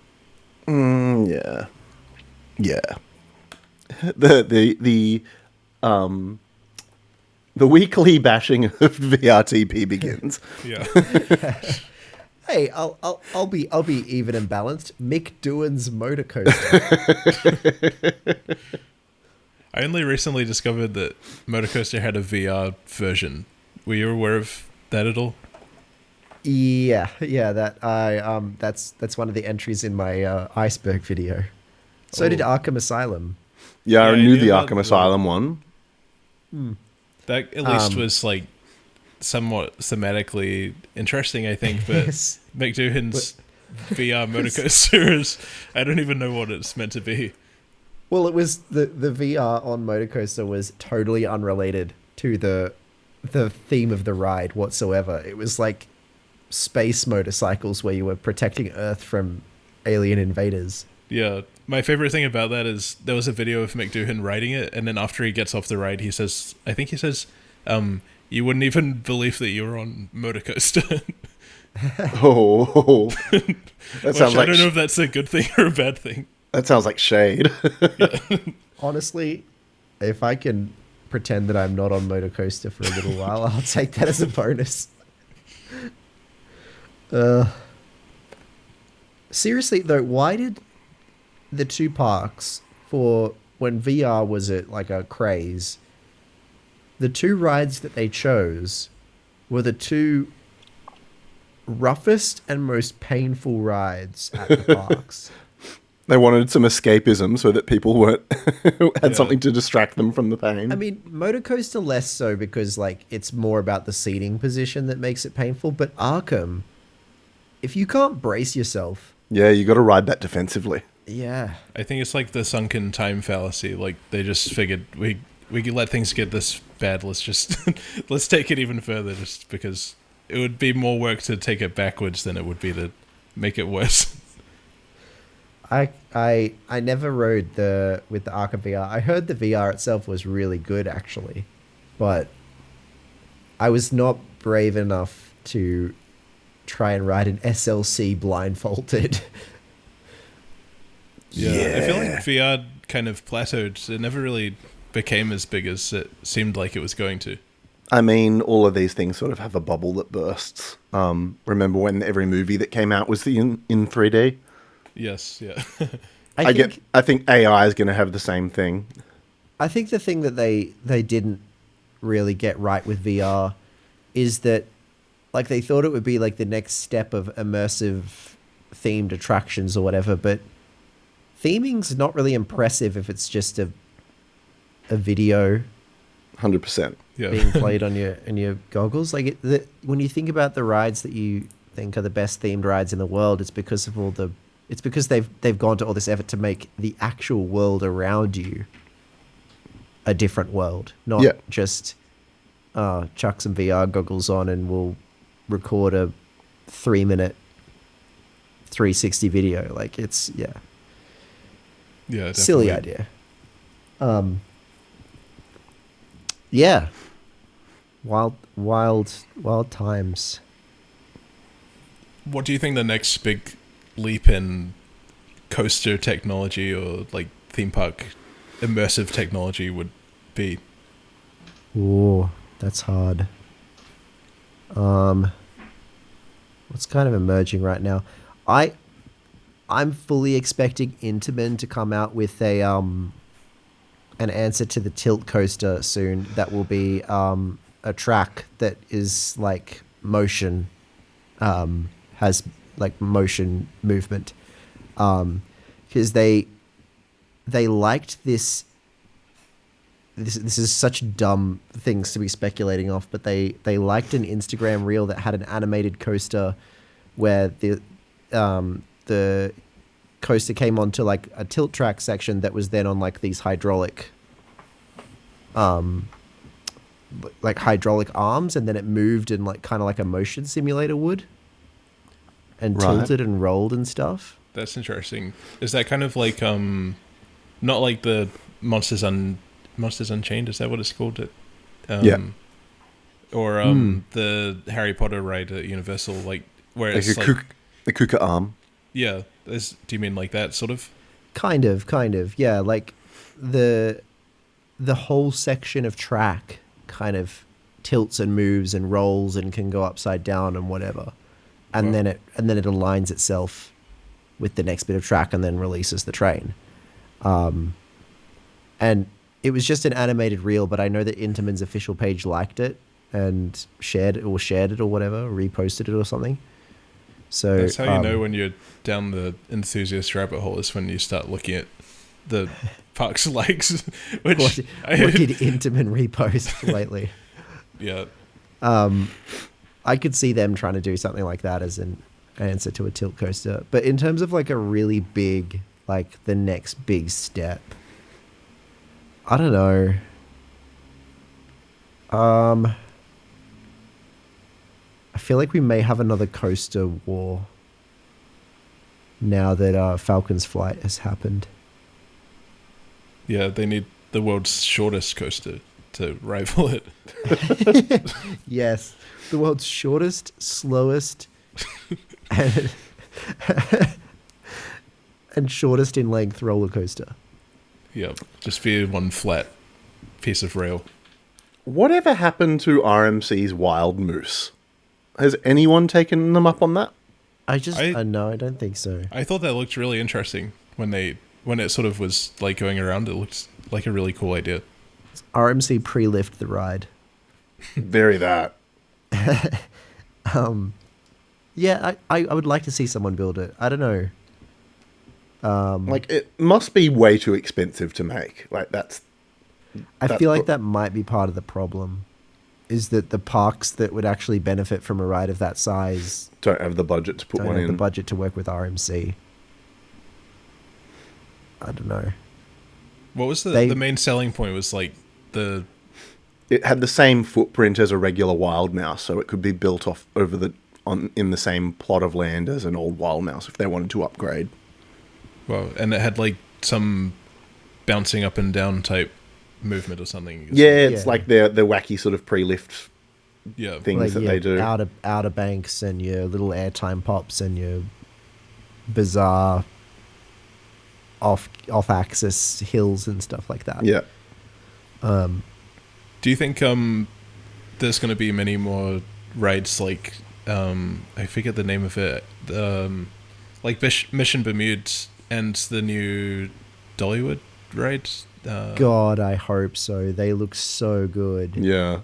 Yeah. Yeah. The weekly bashing of VRTP begins. Yeah. Hey, I'll be even and balanced. Mick Doohan's motor coaster. I only recently discovered that Motor Coaster had a VR version. Were you aware of that at all? Yeah, that's one of the entries in my iceberg video. So did Arkham Asylum. Yeah, I Yeah, I knew knew the about Arkham Asylum one. That at least was like somewhat thematically interesting, I think. But Yes. Mick Doohan's VR motor coaster is, I don't even know what it's meant to be. Well, it was the VR on motor coaster was totally unrelated to the theme of the ride whatsoever. It was like space motorcycles where you were protecting Earth from alien invaders. Yeah, my favorite thing about that is there was a video of Mick Doohan riding it, and then after he gets off the ride, he says, you wouldn't even believe that you were on motor coaster. Oh, that sounds I like don't know if that's a good thing or a bad thing. that sounds like shade. Honestly, if I can pretend that I'm not on motor coaster for a little while, I'll take that as a bonus. Seriously though, why did the two parks, for when VR was like a craze, the two rides that they chose were the two roughest and most painful rides at the parks? They wanted some escapism so that people weren't had something to distract them from the pain. I mean, motor coaster less so because like it's more about the seating position that makes it painful. But Arkham, if you can't brace yourself, Yeah, you got to ride that defensively. yeah, I think it's like the sunken time fallacy. Like they just figured we could let things get this bad. Let's just let's take it even further, just because it would be more work to take it backwards than it would be to make it worse. I never rode with the Arkham VR. I heard the VR itself was really good actually, but I was not brave enough to try and ride an SLC blindfolded. Yeah, I feel like VR kind of plateaued. It never really became as big as it seemed like it was going to. I mean, all of these things sort of have a bubble that bursts. Remember when every movie that came out was in 3D? Yes, yeah. I think AI is going to have the same thing. I think the thing that they didn't really get right with VR is that like they thought it would be like the next step of immersive themed attractions or whatever, but theming's not really impressive if it's just a video 100%. Yeah. being played on your goggles. Like when you think about the rides that you think are the best themed rides in the world, it's because they've gone to all this effort to make the actual world around you a different world, not just chuck some VR goggles on and we'll record a 3-minute 360 video. Like it's Yeah, definitely. silly idea. Yeah, wild times. What do you think the next big leap in coaster technology or like theme park immersive technology would be? Ooh, that's hard. What's kind of emerging right now? I'm fully expecting Intamin to come out with an answer to the tilt coaster soon that will be a track that is like motion, has like motion movement, because they liked this is such dumb things to be speculating off, but they liked an Instagram reel that had an animated coaster where the coaster came onto like a tilt track section that was then on like these hydraulic arms, and then it moved in like kind of like a motion simulator would, and tilted and rolled and stuff. That's interesting. Is that kind of like not like the Monsters Unchained? Is that what it's called? Yeah. or the Harry Potter ride at Universal, like where Like it's a like the Kuka arm. yeah. Do you mean like that sort of? Kind of. Yeah, like the whole section of track kind of tilts and moves and rolls and can go upside down and whatever. And Wow. then it aligns itself with the next bit of track and then releases the train. And it was just an animated reel, but I know that Intamin's official page liked it and shared it or whatever, reposted it or something. So That's how you know when you're down the enthusiast rabbit hole, is when you start looking at the park's likes. Which what did Intamin repost lately? Yeah. I could see them trying to do something like that as an answer to a tilt coaster. But in terms of like a really big, like the next big step, I don't know. I feel like we may have another coaster war now that Falcon's Flight has happened. Yeah, they need the world's shortest coaster to rival it. Yes, the world's shortest, slowest, and, and shortest in length roller coaster. Yeah, just be one flat piece of rail. Whatever happened to RMC's Wild Moose? Has anyone taken them up on that? No, I don't think so. I thought that looked really interesting when it sort of was like going around. It looked like a really cool idea. RMC pre-lift the ride. Very that. Yeah, I would like to see someone build it. I don't know. Like, it must be way too expensive to make. Like, I feel like that might be part of the problem, is that the parks that would actually benefit from a ride of that size don't have the budget to put don't one have in. the budget to work with RMC. I don't know. What was the main selling point? Was like It had the same footprint as a regular wild mouse, so it could be built in the same plot of land as an old wild mouse if they wanted to upgrade. well, and it had like some bouncing up and down type movement or something. Yeah, it's Yeah. like the wacky sort of pre-lift Yeah. things Like that your they do. outer banks and your little airtime pops and your bizarre off axis hills and stuff like that. Yeah. Do you think there's going to be many more rides like I forget the name of it, like Mission Bermudes and the new Dollywood ride? God, I hope so. They look so good. Yeah.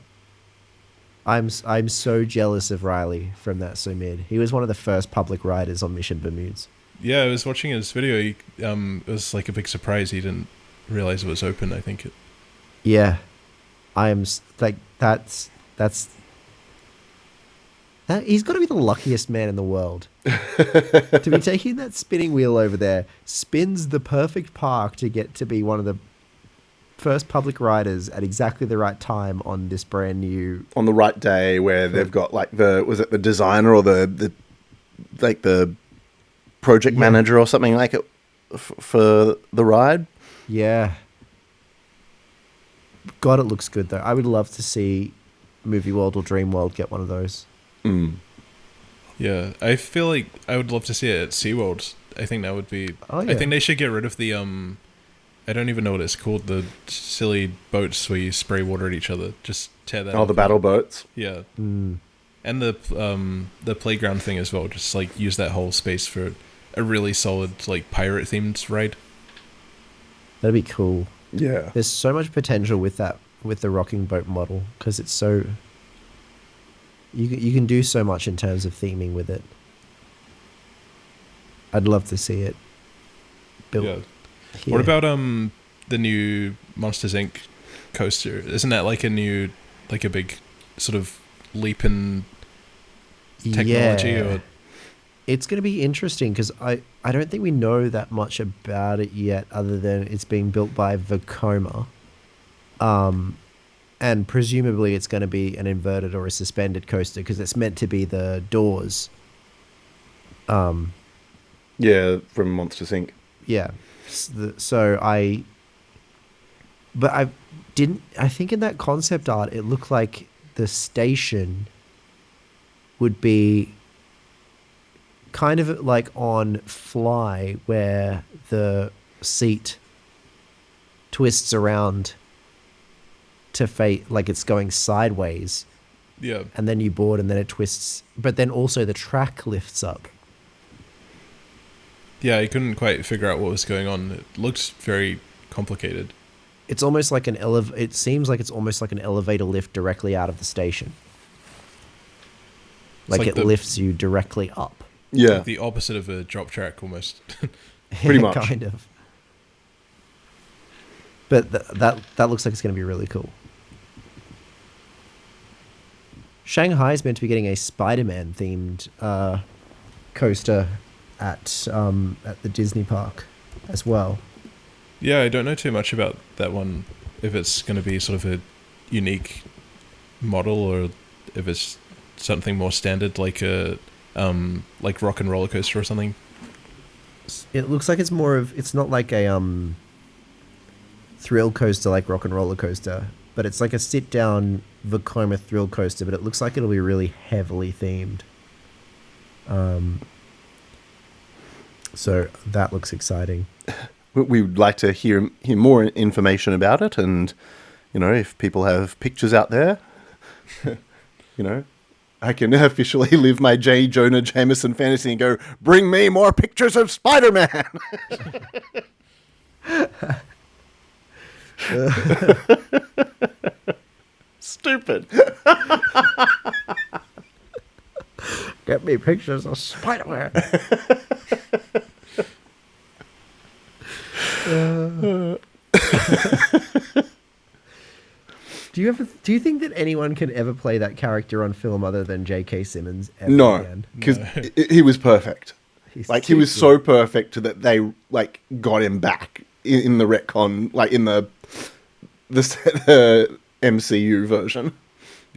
I'm so jealous of Riley from That So Mid. He was one of the first public riders on Mission Bermudes. Yeah, I was watching his video. It was like a big surprise. He didn't realize it was open. I think. Yeah, like that's that. He's got to be the luckiest man in the world to be taking that spinning wheel over there. Spins the perfect park to get to be one of the first public riders at exactly the right time on this brand new, On the right day where they've got like the designer or the project manager or something like it for the ride. yeah. God, it looks good though. I would love to see Movie World or Dream World get one of those. Yeah, I feel like I would love to see it at SeaWorld. I think that would be. Oh, yeah. I think they should get rid of the I don't even know what it's called. The silly boats where you spray water at each other. Just tear that. Oh, the battle boats. Yeah. And the playground thing as well. Just like use that whole space for a really solid like pirate themed ride. That'd be cool. Yeah. There's so much potential with the rocking boat model because it's so. You can do so much in terms of theming with it. I'd love to see it built. Yeah. Here. What about the new Monsters Inc. coaster? Isn't that like a big sort of leap in technology? Yeah. Or It's going to be interesting because I don't think we know that much about it yet, other than it's being built by Vekoma. And presumably it's going to be an inverted or a suspended coaster because it's meant to be the doors. Yeah, from Monsters Inc. Yeah. I think in that concept art, it looked like the station would be kind of like on Fly, where the seat twists around to fate, like it's going sideways, Yeah. and then you board, and then it twists. But then also the track lifts up. Yeah, I couldn't quite figure out what was going on. It looked very complicated. It's almost like it seems like it's almost like an elevator lift directly out of the station. Like it lifts you directly up. Yeah. Like the opposite of a drop track, almost. Pretty much. Kind of. But that looks like it's going to be really cool. Shanghai is meant to be getting a Spider-Man themed coaster at the Disney park as well. Yeah, I don't know too much about that one. If it's going to be sort of a unique model, or if it's something more standard, like a like Rock and Roller Coaster or something. It looks like it's more of, it's not like a thrill coaster like Rock and Roller Coaster, but it's like a sit down Vekoma thrill coaster. But it looks like it'll be really heavily themed. So that looks exciting. We would like to hear more information about it, and if people have pictures out there, I can officially live my J. Jonah Jameson fantasy and go, bring me more pictures of Spider-Man. Stupid. Get me pictures of Spider-Man. Do you think that anyone can ever play that character on film other than J.K. Simmons ever No, again? because he was perfect. He was so perfect that they got him back in the retcon, like in the MCU version.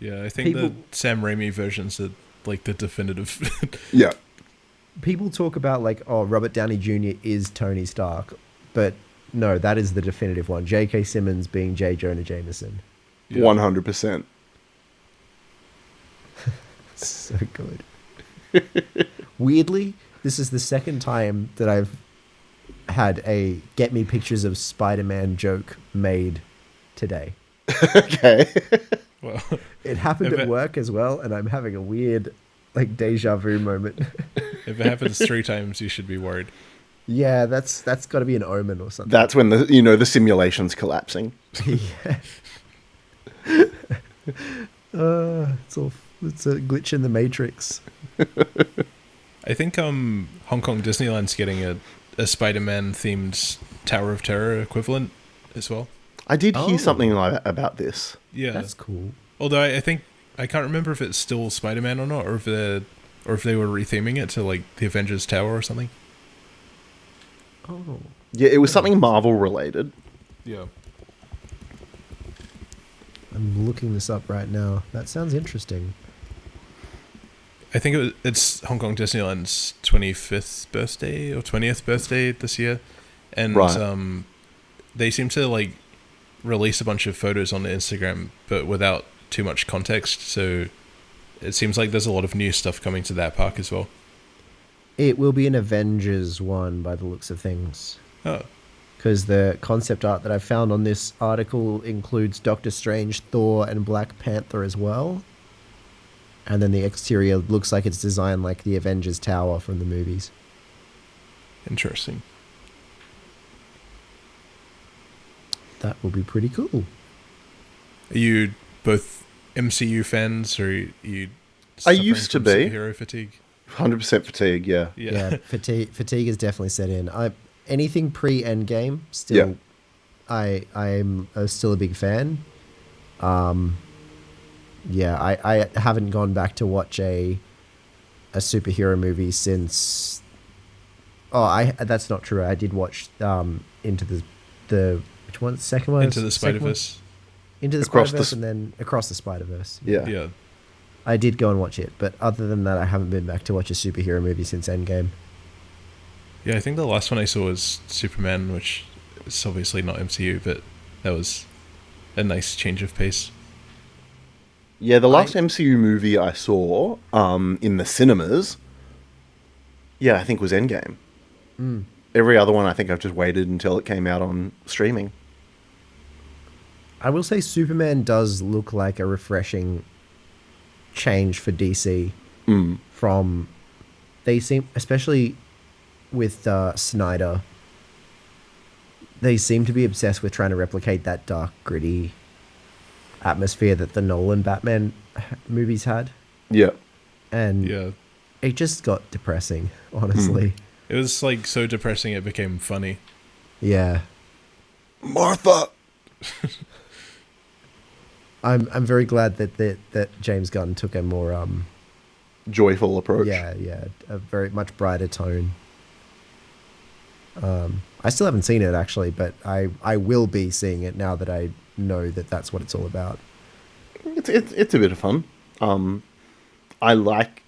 Yeah, I think the Sam Raimi versions are like the definitive. Yeah. People talk about Robert Downey Jr. is Tony Stark, but no, that is the definitive one. J.K. Simmons being J. Jonah Jameson. Yeah. 100%. So good. Weirdly, this is the second time that I've had a get me pictures of Spider-Man joke made today. Okay. Well, It happened at work as well, and I'm having a weird deja vu moment. if it happens 3 times, you should be worried. Yeah, that's got to be an omen or something. That's when the simulation's collapsing. Yeah. It's a glitch in the Matrix. I think Hong Kong Disneyland's getting a Spider-Man themed Tower of Terror equivalent as well. I did hear something about this. Yeah, That's cool. Although I think I can't remember if it's still Spider-Man or not, or if they were retheming it to the Avengers Tower or something. Oh. Yeah, it was something Marvel related. Yeah. I'm looking this up right now. That sounds interesting. I think it's Hong Kong Disneyland's 25th birthday or 20th birthday this year, and right. They seem to release a bunch of photos on Instagram, but without too much context. So it seems like there's a lot of new stuff coming to that park as well. It will be an Avengers one by the looks of things. Oh, Because the concept art that I found on this article includes Doctor Strange, Thor, and Black Panther as well. And then the exterior looks like it's designed like the Avengers Tower from the movies. interesting. That will be pretty cool. Are you both MCU fans, or are you I used to be. superhero fatigue? 100% fatigue, yeah. Yeah, fatigue is definitely set in. Anything pre-Endgame, still, Yeah. I'm still a big fan. Yeah, I haven't gone back to watch a superhero movie since. Oh, that's not true. I did watch Into the which one? Second one? Into the Spider-Verse. Into the Spider-Verse, and then Across the Spider-Verse. Yeah. Yeah. I did go and watch it, but other than that, I haven't been back to watch a superhero movie since Endgame. Yeah, I think the last one I saw was Superman, which is obviously not MCU, but that was a nice change of pace. Yeah, the last MCU movie I saw in the cinemas, yeah, I think was Endgame. Every other one, I think I've just waited until it came out on streaming. I will say Superman does look like a refreshing change for DC from they seem, especially with Snyder, they seem to be obsessed with trying to replicate that dark, gritty atmosphere that the Nolan Batman movies had, Yeah. and Yeah. it just got depressing, honestly. It was like so depressing it became funny. Yeah, Martha! I'm very glad that James Gunn took a more Joyful approach. yeah, a very much brighter tone. I still haven't seen it actually, but I will be seeing it now that I know that that's what it's all about. It's a bit of fun. I like...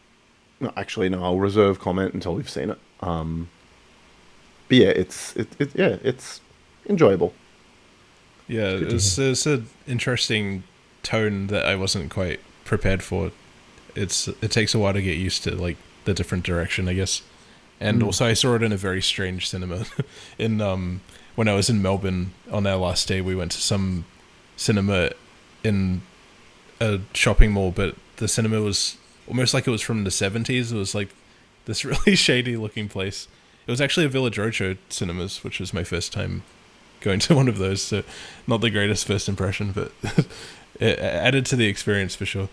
No, actually, no, I'll reserve comment until we've seen it. But yeah, it's enjoyable. Yeah, it's an interesting tone that I wasn't quite prepared for. It takes a while to get used to like the different direction, I guess. And also I saw it in a very strange cinema. In when I was in Melbourne on our last day, we went to some cinema in a shopping mall, but the cinema was almost like it was from the 70s. It was like this really shady looking place. It was actually a Village Roadshow cinemas, which was my first time going to one of those, so not the greatest first impression, but it added to the experience for sure.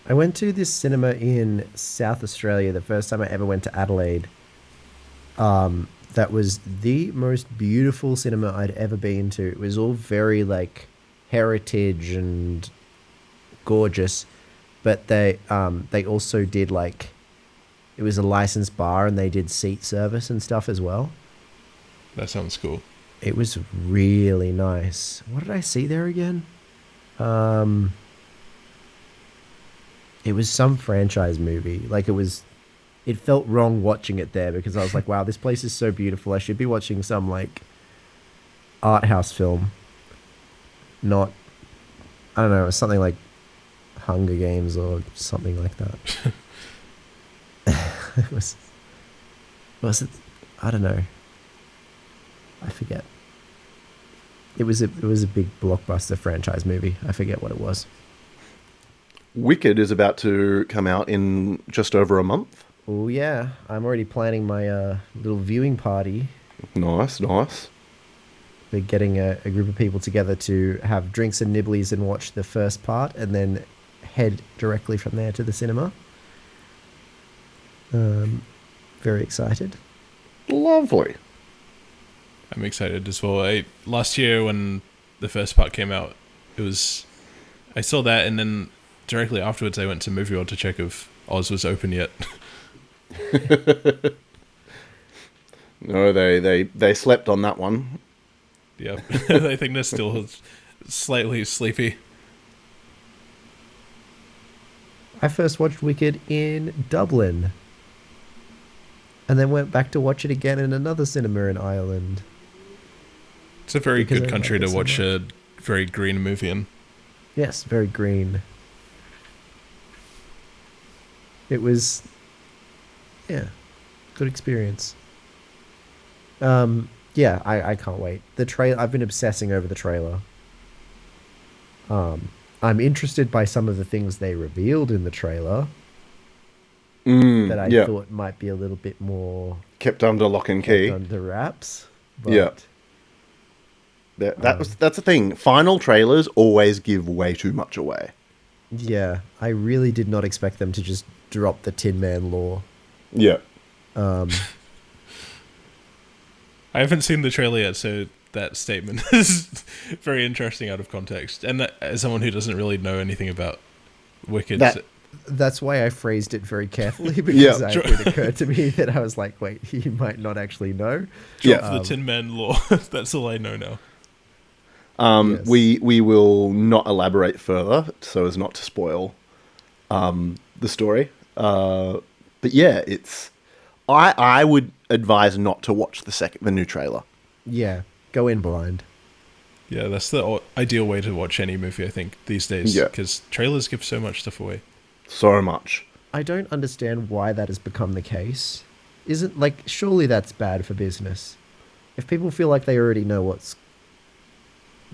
I went to this cinema in South Australia the first time I ever went to Adelaide. That was the most beautiful cinema I'd ever been to. It was all very like heritage and gorgeous, but they also did like, it was a licensed bar and they did seat service and stuff as well. That sounds cool. It was really nice. What did I see there again? It was some franchise movie. Like it felt wrong watching it there because I was like, wow, this place is so beautiful. I should be watching some like art house film. Not, I don't know, something like Hunger Games or something like that. was it? I don't know. I forget. It was a big blockbuster franchise movie. I forget what it was. Wicked is about to come out in just over a month. Oh yeah, I'm already planning my little viewing party. Nice. We're getting a group of people together to have drinks and nibblies and watch the first part, and then head directly from there to the cinema. Very excited. Lovely. I'm excited as well. Last year when the first part came out, I saw that, and then directly afterwards I went to Movie World to check if Oz was open yet. No, they slept on that one. Yeah, I think they're still slightly sleepy. I first watched Wicked in Dublin, and then went back to watch it again in another cinema in Ireland. It's a very Because good I country like to it so watch much. a very green movie in. Yes, very green. It was, yeah, good experience. Yeah, I can't wait. The trailer, I've been obsessing over the trailer. I'm interested by some of the things they revealed in the trailer that I thought might be a little bit more Kept under lock and key. kept under wraps. But Yeah. That's the thing. Final trailers always give way too much away. yeah, I really did not expect them to just drop the Tin Man lore. Yeah. I haven't seen the trailer yet, so that statement is very interesting out of context. And as someone who doesn't really know anything about Wicked, That's why I phrased it very carefully, because Yeah. it occurred to me that I was like, wait, you might not actually know. drop Yeah. the Tin Man lore. That's all I know now. Yes. We will not elaborate further so as not to spoil the story. But yeah, it's I would advise not to watch the new trailer. Yeah, go in blind. Yeah, that's the ideal way to watch any movie, I think, these days. Yeah. Because trailers give so much stuff away. So much. I don't understand why that has become the case. Isn't, like, surely that's bad for business. If people feel like they already know what's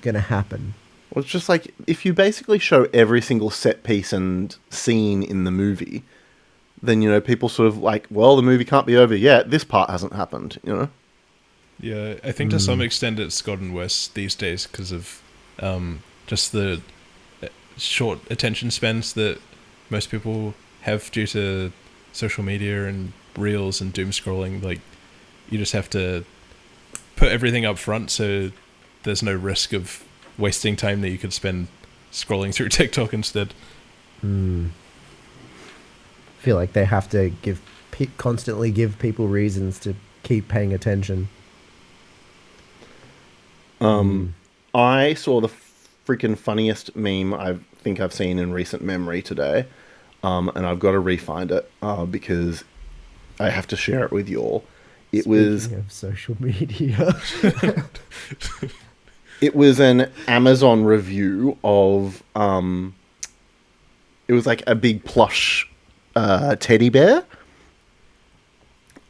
going to happen. Well, it's just like, if you basically show every single set piece and scene in the movie, then, you know, people sort of like, well, the movie can't be over yet. This part hasn't happened, you know? Yeah, I think to some extent it's gotten worse these days because of just the short attention spans that most people have due to social media and reels and doom scrolling. Like, you just have to put everything up front so there's no risk of wasting time that you could spend scrolling through TikTok instead. I feel like they have to constantly give people reasons to keep paying attention. I saw the freaking funniest meme I think I've seen in recent memory today, and I've got to re-find it because I have to share it with you all. Speaking of social media. It was an Amazon review of it was like a big plush teddy bear.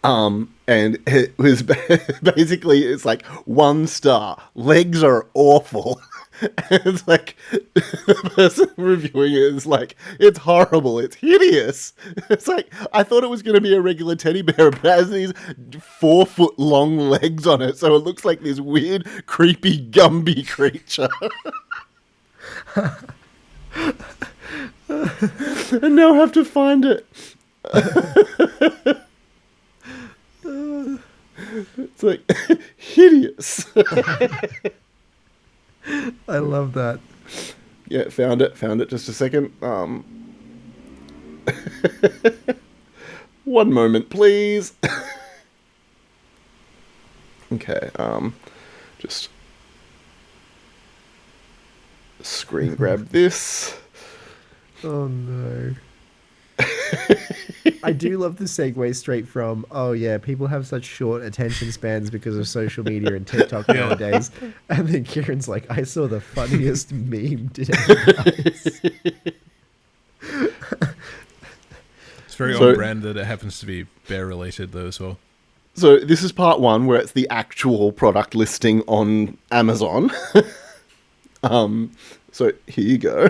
And it was basically, it's like 1 star, legs are awful. And it's like, the person reviewing it is like, it's horrible, it's hideous. It's like, I thought it was going to be a regular teddy bear, but it has these 4-foot long legs on it, so it looks like this weird, creepy, Gumby creature. And now I have to find it. It's like hideous. I love that. Yeah, found it. Just a second. 1 moment, please. Okay. Just screen grab this. Oh no. I do love the segue straight from, oh yeah, people have such short attention spans because of social media and TikTok nowadays. And then Kieran's like, I saw the funniest meme today. It's very on brand that it happens to be bear related though as well. So this is part 1 where it's the actual product listing on Amazon. So here you go.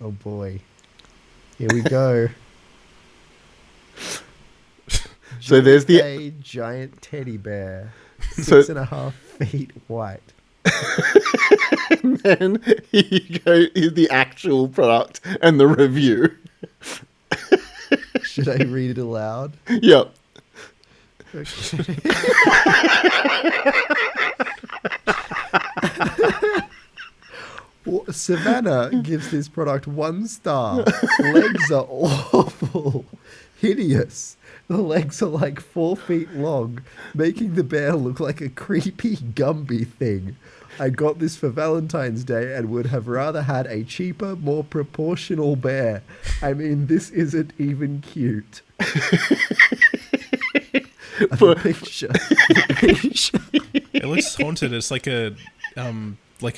Oh boy. Here we go. So there's the giant teddy bear, So- 6.5 feet white. and then here you go. Here's the actual product and the review. Should I read it aloud? Yep. Okay. Savannah gives this product 1 star. Legs are awful. Hideous. The legs are like 4 feet long, making the bear look like a creepy Gumby thing. I got this for Valentine's Day and would have rather had a cheaper, more proportional bear. I mean, this isn't even cute. The picture. It looks haunted. It's like a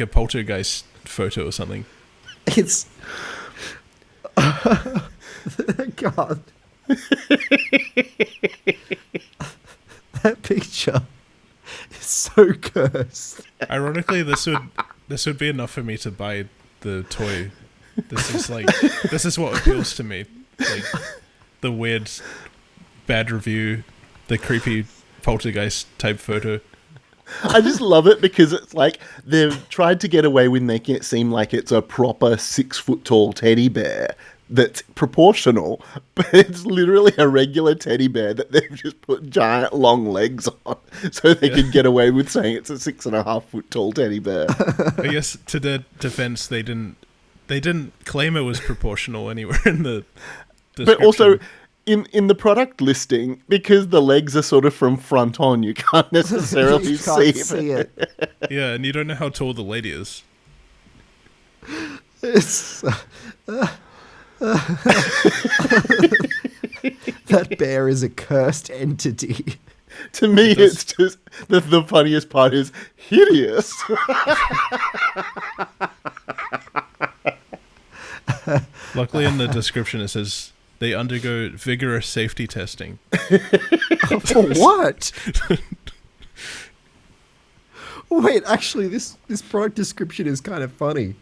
poltergeist photo or something. It's... God. That picture is so cursed. Ironically, this would be enough for me to buy the toy. This is what appeals to me. Like the weird bad review, the creepy poltergeist type photo. I just love it because it's like they've tried to get away with making it seem like it's a proper 6-foot tall teddy bear that's proportional, but it's literally a regular teddy bear that they've just put giant long legs on so they can get away with saying it's a 6.5-foot tall teddy bear. I guess to their defense, they didn't claim it was proportional anywhere in the description. But also, in the product listing, because the legs are sort of from front on, you can't necessarily You can't see it. Yeah, and you don't know how tall the lady is. It's, that bear is a cursed entity. To me, it's just the funniest part is hideous. Luckily, in the description it says they undergo vigorous safety testing. For what? Wait, actually, this product description is kind of funny.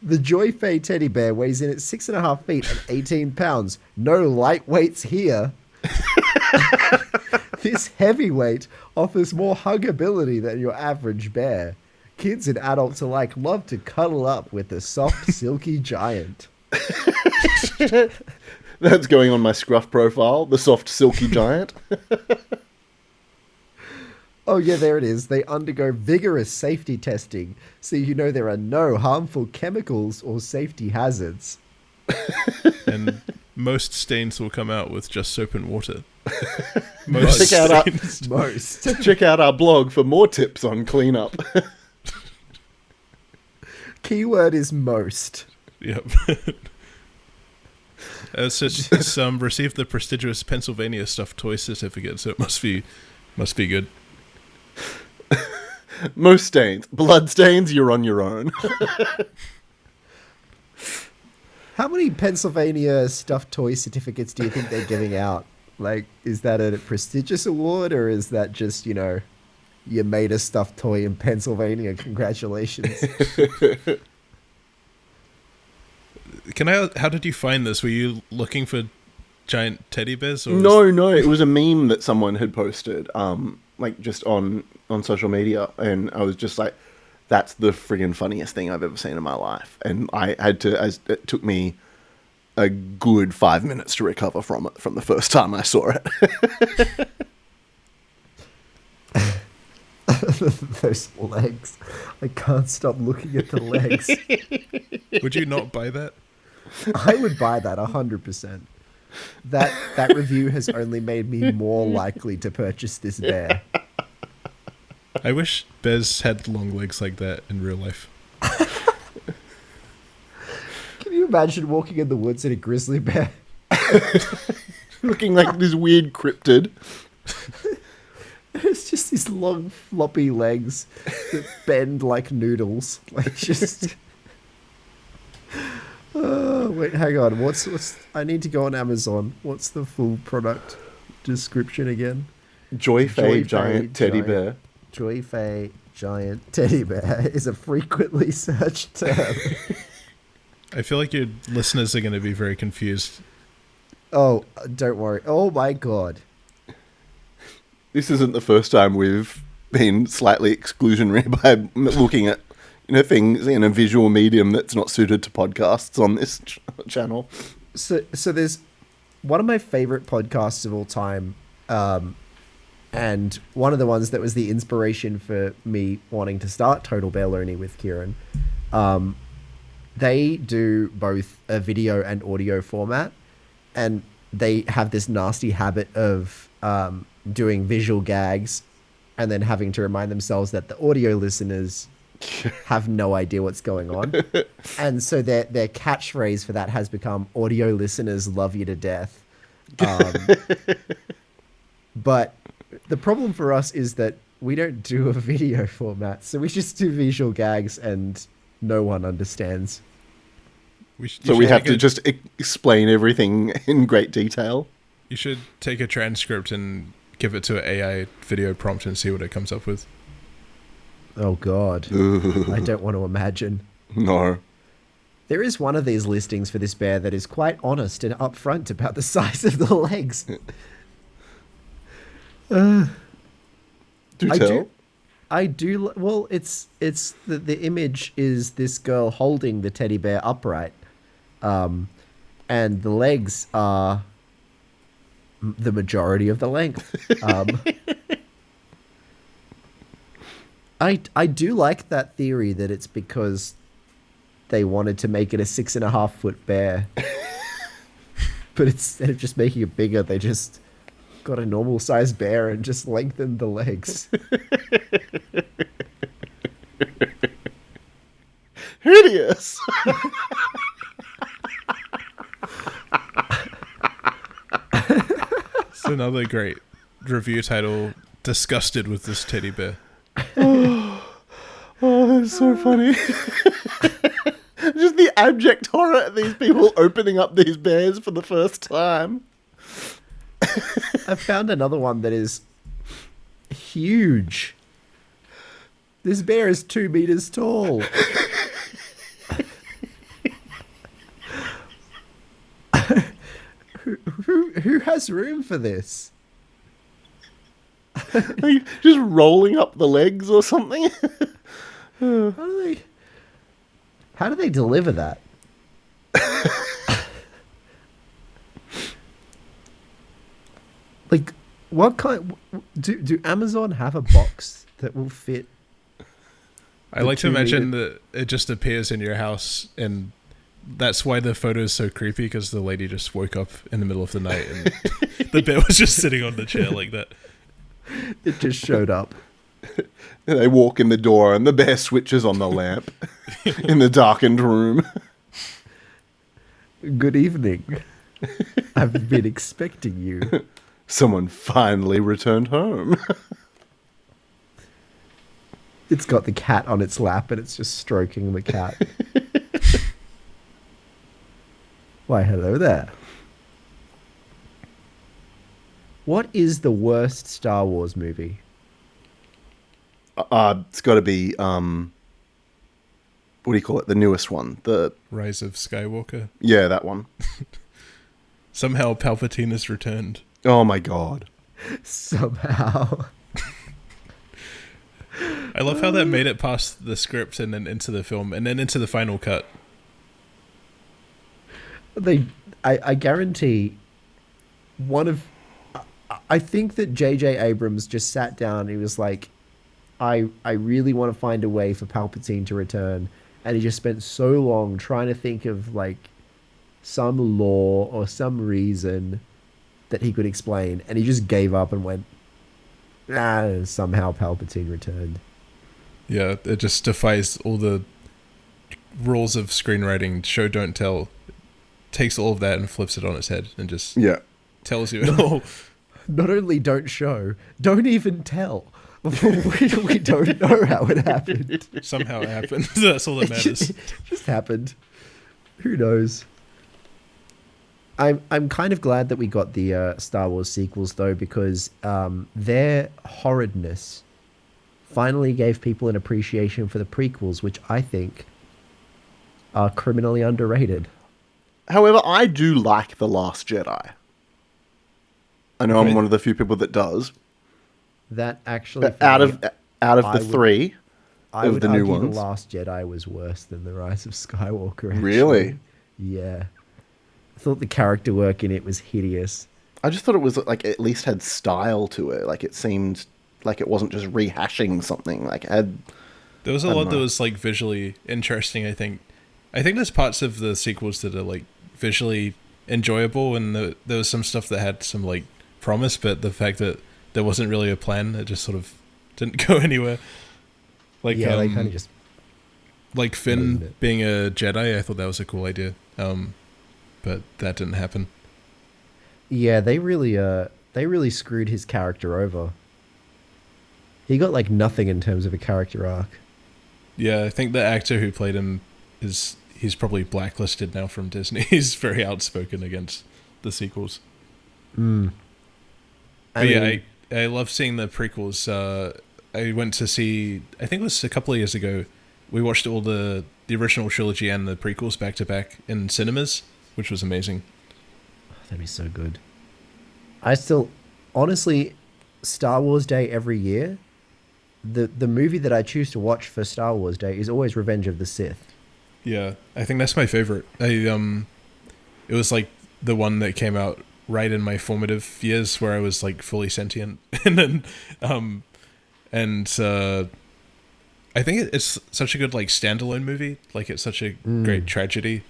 The Joy Fay teddy bear weighs in at 6.5 feet and 18 pounds. No lightweights here. This heavyweight offers more huggability than your average bear. Kids and adults alike love to cuddle up with the soft, silky giant. That's going on my Scruff profile, the soft, silky giant. Oh, yeah, there it is. They undergo vigorous safety testing, so you know there are no harmful chemicals or safety hazards. And most stains will come out with just soap and water. Check out Most. Check out our blog for more tips on cleanup. Keyword is most. Yep. Some received the prestigious Pennsylvania stuffed toy certificate, so it must be good. Most stains. Blood stains, you're on your own. How many Pennsylvania stuffed toy certificates do you think they're giving out? Like, is that a prestigious award, or is that just, you know, you made a stuffed toy in Pennsylvania? Congratulations. How did you find this? Were you looking for giant teddy bears? Or No, it was a meme that someone had posted, like just on social media, and I was just like, that's the friggin' funniest thing I've ever seen in my life. And I had to, as it took me a good 5 minutes to recover from it from the first time I saw it. Those legs. I can't stop looking at the legs. Would you not buy that? I would buy that 100%. That review has only made me more likely to purchase this bear. I wish bears had long legs like that in real life. Can you imagine walking in the woods in a grizzly bear? Looking like this weird cryptid. It's just these long floppy legs that bend like noodles. Like just... Oh, wait, hang on. What's I need to go on Amazon. What's the full product description again? Joy Fay giant teddy bear. Joy Fay giant teddy bear is a frequently searched term. I feel like your listeners are going to be very confused. Oh, don't worry. Oh my god. This isn't the first time we've been slightly exclusionary by looking at, you know, things in a visual medium that's not suited to podcasts on this channel. So there's one of my favorite podcasts of all time, and one of the ones that was the inspiration for me wanting to start Total Bear Learning with Kieran. They do both a video and audio format, and they have this nasty habit of doing visual gags and then having to remind themselves that the audio listeners have no idea what's going on. And so their catchphrase for that has become audio listeners love you to death. But the problem for us is that we don't do a video format, so we just do visual gags and no one understands. So we have to just explain everything in great detail. You should take a transcript and give it to an AI video prompt and see what it comes up with. Oh god. I don't want to imagine. No. There is one of these listings for this bear that is quite honest and upfront about the size of the legs. Do tell. I do. Well, it's the image is this girl holding the teddy bear upright, and the legs are the majority of the length. I do like that theory that it's because they wanted to make it a 6.5 foot bear, but instead of just making it bigger, they just got a normal sized bear and just lengthened the legs. Hideous. It's another great review title, "Disgusted with this teddy bear." Oh, that's so funny. Just the abject horror at these people opening up these bears for the first time. I found another one that is huge. This bear is 2 meters tall. Who has room for this? Are you just rolling up the legs or something? How do they deliver that? Like, what kind? Do Amazon have a box that will fit? I like to imagine that it just appears in your house, and that's why the photo is so creepy, because the lady just woke up in the middle of the night and the bear was just sitting on the chair like that. It just showed up. They walk in the door and the bear switches on the lamp in the darkened room. Good evening. I've been expecting you. Someone finally returned home. It's got the cat on its lap and it's just stroking the cat. Why, hello there. What is the worst Star Wars movie? It's got to be, what do you call it? The newest one. The Rise of Skywalker. Yeah, that one. Somehow Palpatine has returned. Oh my god. Somehow. I love how that made it past the script and then into the film and then into the final cut. I guarantee I think that J.J. Abrams just sat down and he was like, I really want to find a way for Palpatine to return. And he just spent so long trying to think of like some law or some reason that he could explain. And he just gave up and went, somehow Palpatine returned. Yeah, it just defies all the rules of screenwriting, show, don't tell. Takes all of that and flips it on its head and just tells you it all. Not only don't show, don't even tell. We don't know how it happened. Somehow it happened. That's all that matters. It just happened. Who knows? I'm kind of glad that we got the Star Wars sequels though, because their horridness finally gave people an appreciation for the prequels, which I think are criminally underrated. However, I do like The Last Jedi. I know I'm one of the few people that does. That actually, out of the three of the new ones, The Last Jedi was worse than The Rise of Skywalker. Actually. Really? Yeah. I thought the character work in it was hideous. I just thought it was like at least had style to it. Like it seemed like it wasn't just rehashing something. Like it had. There was a lot that was like visually interesting. I think there's parts of the sequels that are like visually enjoyable, and there was some stuff that had some like promise, but the fact that there wasn't really a plan, it just sort of didn't go anywhere. Like yeah, they kind of just like Finn being a Jedi. I thought that was a cool idea, but that didn't happen. Yeah, they really screwed his character over. He got like nothing in terms of a character arc. Yeah, I think the actor who played him he's probably blacklisted now from Disney. He's very outspoken against the sequels. I love seeing the prequels. I went to see, I think it was a couple of years ago, we watched all the original trilogy and the prequels back to back in cinemas, which was amazing. That'd be so good. Honestly, Star Wars Day every year, the movie that I choose to watch for Star Wars Day is always Revenge of the Sith. Yeah, I think that's my favorite. It was like the one that came out right in my formative years where I was like fully sentient. And then I think it's such a good like standalone movie. Like it's such a great tragedy.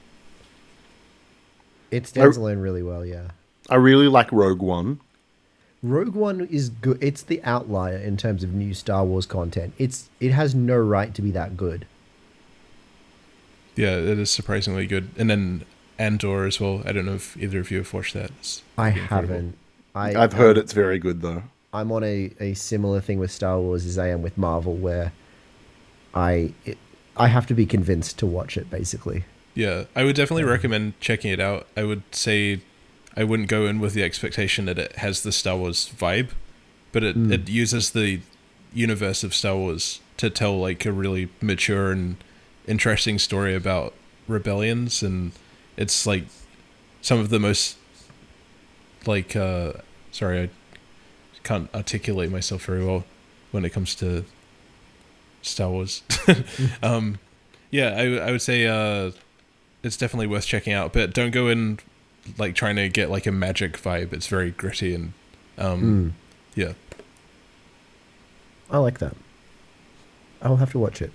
It stands alone really well, yeah. I really like Rogue One. Rogue One is good. It's the outlier in terms of new Star Wars content. It has no right to be that good. Yeah, it is surprisingly good. And then Andor as well. I don't know if either of you have watched that. I haven't. I've heard it's very good though. I'm on a similar thing with Star Wars as I am with Marvel, where I have to be convinced to watch it, basically. Yeah, I would definitely recommend checking it out. I would say I wouldn't go in with the expectation that it has the Star Wars vibe, but it uses the universe of Star Wars to tell like a really mature and interesting story about rebellions, and it's like some of the most like sorry, I can't articulate myself very well when it comes to Star Wars. Yeah, I would say it's definitely worth checking out, but don't go in like trying to get like a magic vibe. It's very gritty and yeah. I like that. I'll have to watch it.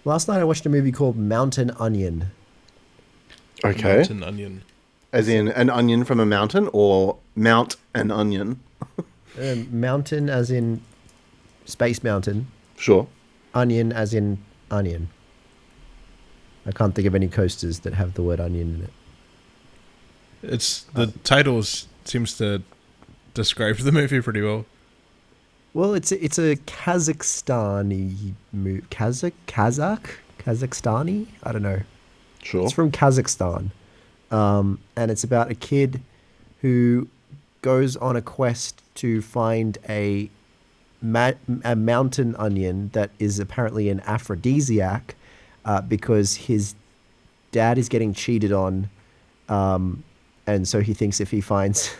Last night I watched a movie called Mountain Onion. Okay. Mountain Onion. As in an onion from a mountain, or mount an onion? Mountain as in Space Mountain. Sure. Onion as in onion. I can't think of any coasters that have the word onion in it. It's the titles seems to describe the movie pretty well. Well, it's a Kazakhstani movie. Kazakhstani? I don't know. Sure. It's from Kazakhstan. And it's about a kid who goes on a quest to find a mountain onion that is apparently an aphrodisiac, because his dad is getting cheated on, and so he thinks if he finds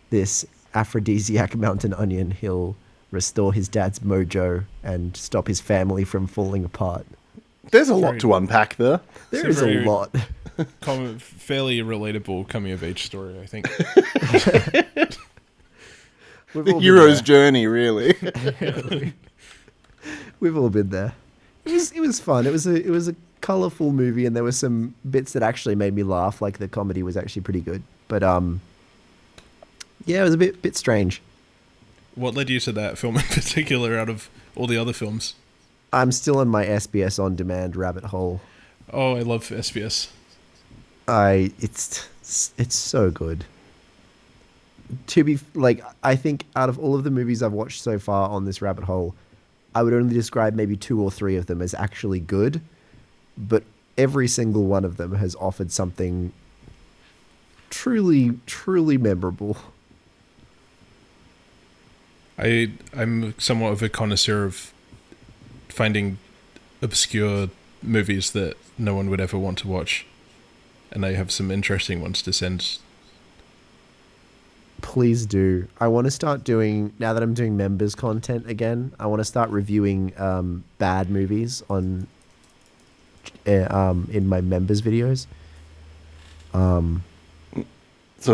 this aphrodisiac mountain onion, he'll restore his dad's mojo and stop his family from falling apart. There's a lot to unpack there. There is a lot. Fairly relatable coming of age story, I think. The hero's journey, really. We've all been there. It was fun. It was a colourful movie, and there were some bits that actually made me laugh. Like the comedy was actually pretty good. But yeah, it was a bit strange. What led you to that film in particular out of all the other films? I'm still in my SBS on demand rabbit hole. Oh, I love SBS. It's so good. To be like, I think out of all of the movies I've watched so far on this rabbit hole, I would only describe maybe 2 or 3 of them as actually good, but every single one of them has offered something truly, truly memorable. I'm somewhat of a connoisseur of finding obscure movies that no one would ever want to watch, and I have some interesting ones to send. Please do. I want to start doing, now that I'm doing members content again, I want to start reviewing bad movies on in my members videos. So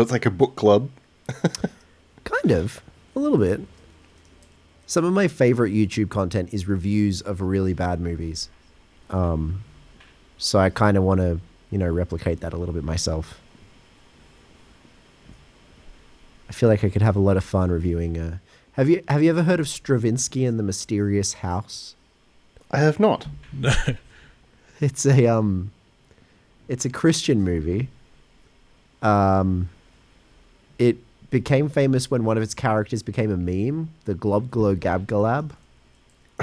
it's like a book club? Kind of. A little bit. Some of my favorite YouTube content is reviews of really bad movies. So I kind of want to, replicate that a little bit myself. I feel like I could have a lot of fun reviewing. Have you ever heard of Stravinsky and the Mysterious House? I have not. No. It's a Christian movie. It became famous when one of its characters became a meme, the Glob Glow Gab Galab.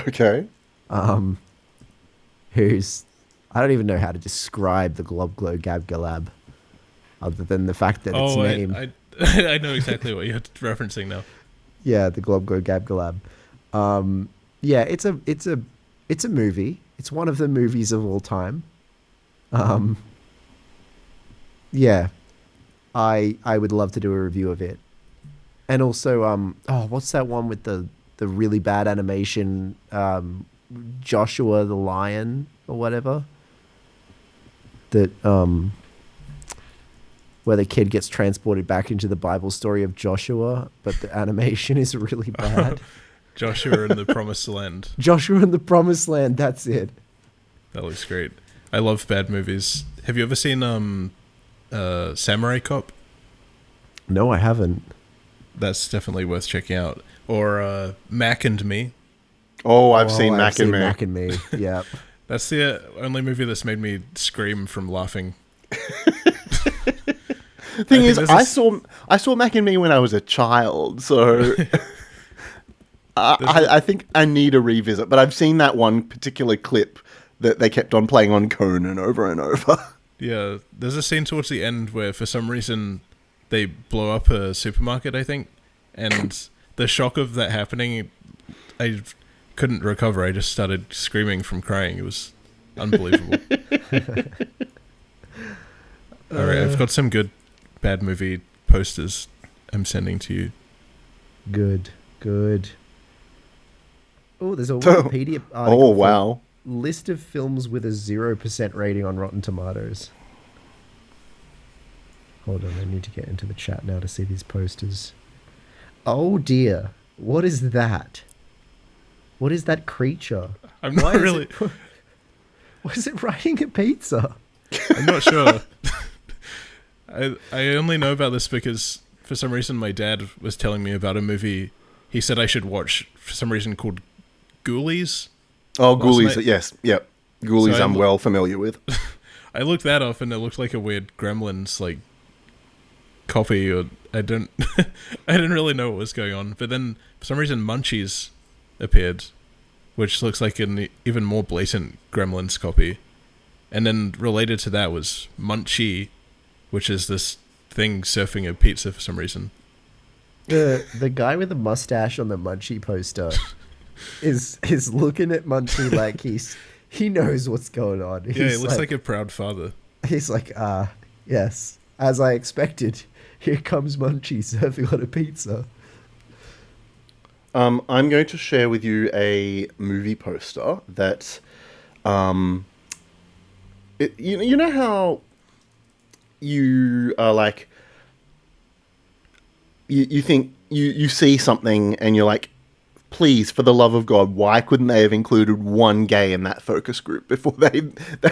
Okay. Who's, I don't even know how to describe the Glob Glow Gab Galab, other than the fact that its name. I know exactly what you're referencing now. Yeah, the Glob Glow Gab Galab. Yeah, it's a movie. It's one of the movies of all time. Yeah, I would love to do a review of it. And also, what's that one with the really bad animation, Joshua the Lion or whatever? That where the kid gets transported back into the Bible story of Joshua, but the animation is really bad. Joshua and the Promised Land. Joshua and the Promised Land, that's it. That looks great. I love bad movies. Have you ever seen Samurai Cop? No, I haven't. That's definitely worth checking out. Or Mac and Me. Oh, I've seen Mac and Me. Mac and Me, yeah. That's the only movie that's made me scream from laughing. Thing think is, there's I saw Mac and Me when I was a child, so I think I need a revisit. But I've seen that one particular clip that they kept on playing on Conan over and over. Yeah, there's a scene towards the end where for some reason they blow up a supermarket, I think, and the shock of that happening, I couldn't recover. I just started screaming from crying. It was unbelievable. All right, I've got some good bad movie posters I'm sending to you. Good. Oh, there's a Wikipedia article. Oh, wow. List of films with a 0% rating on Rotten Tomatoes. Hold on, I need to get into the chat now to see these posters. Oh dear, what is that? What is that creature? I'm not really... Why is it writing a pizza? I'm not sure. I only know about this because for some reason my dad was telling me about a movie he said I should watch for some reason called Ghoulies. Oh, Ghoulies, yes, yep. Ghoulies, So I'm well familiar with. I looked that up and it looked like a weird Gremlins like copy, or I didn't really know what was going on. But then for some reason Munchies appeared, which looks like an even more blatant Gremlins copy. And then related to that was Munchie, which is this thing surfing a pizza for some reason. The guy with the mustache on the Munchie poster is looking at Munchie like he knows what's going on. Yeah, he looks like a proud father. He's like, yes, as I expected. Here comes Munchie surfing on a pizza. I'm going to share with you a movie poster that, you know how you are like, you think you see something and you're like, please, for the love of God, why couldn't they have included one gay in that focus group before they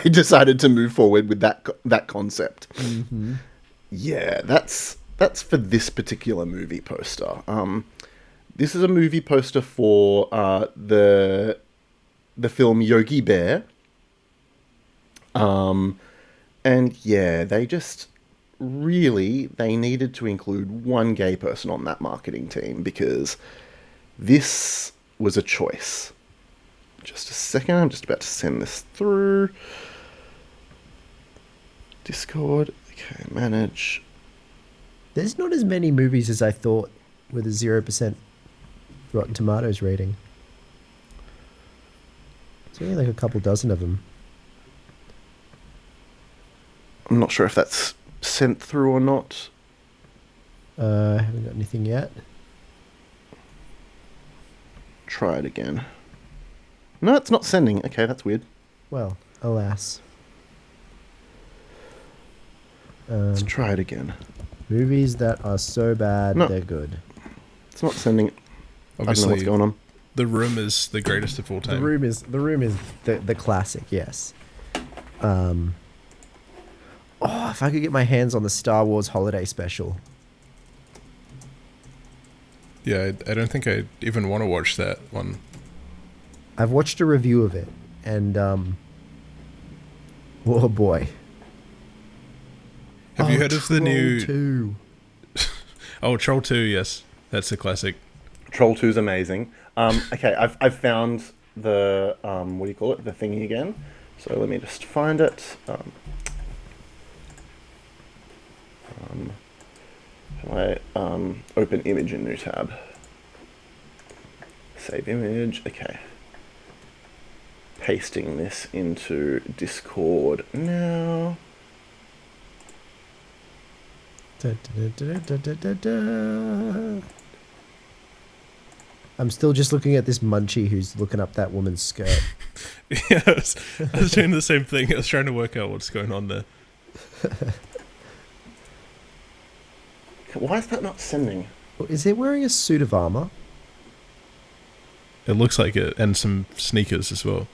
decided to move forward with that concept? Mm-hmm. Yeah, that's for this particular movie poster. This is a movie poster for the film Yogi Bear. And yeah, they just they needed to include one gay person on that marketing team because this was a choice. Just a second, I'm just about to send this through. Discord, okay, manage. There's not as many movies as I thought with a 0% Rotten Tomatoes rating. It's only like a couple dozen of them. I'm not sure if that's sent through or not. I haven't got anything yet. Try it again. No, it's not sending. Okay, that's weird. Well, alas. Let's try it again. Movies that are so bad, they're good. It's not sending. Obviously, I don't know what's going on. The Room is the greatest of all time. The Room is the classic, yes. If I could get my hands on the Star Wars Holiday Special. Yeah, I don't think I even want to watch that one. I've watched a review of it, and oh boy. Have you heard of the new... Troll 2. Oh, Troll 2, yes. That's a classic. Troll 2 is amazing. Okay, I've found the, what do you call it? The thingy again. So let me just find it. Can I open image in new tab? Save image. Okay. Pasting this into Discord now. I'm still just looking at this Munchie who's looking up that woman's skirt. Yeah, I was doing the same thing. I was trying to work out what's going on there. Why is that not sending? Is he wearing a suit of armor? It looks like it, and some sneakers as well.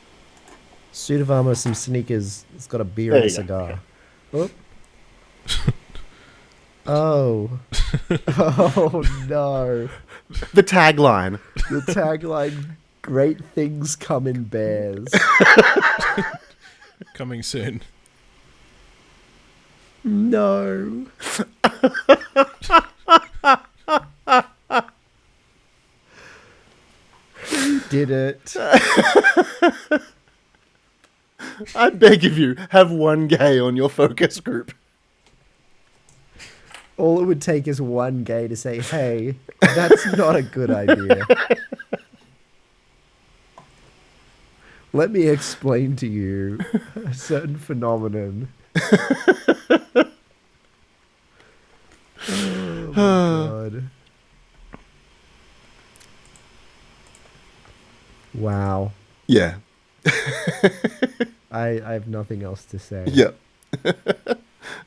Suit of armor, some sneakers. It's got a beer There and a you cigar. Oh. Oh. Oh no. The tagline. The tagline, great things come in bears. Coming soon. No. You did it. I beg of you, have one gay on your focus group. All it would take is one gay to say, hey, that's not a good idea. Let me explain to you a certain phenomenon. Oh, my God. Wow. Yeah. I have nothing else to say. Yeah.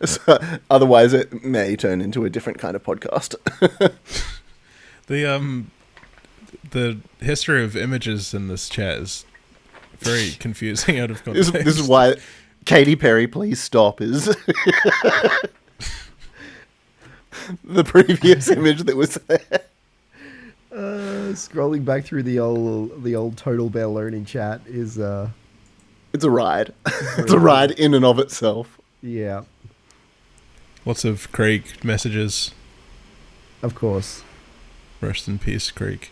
So, otherwise, it may turn into a different kind of podcast. The history of images in this chat is very confusing out of this context. is why Katy Perry, please stop, is the previous image that was there. Scrolling back through the old Total Bear Learning chat is It's a ride. It's a ride in and of itself. yeah, Lots of Craig messages. of course. Rest in peace, Craig.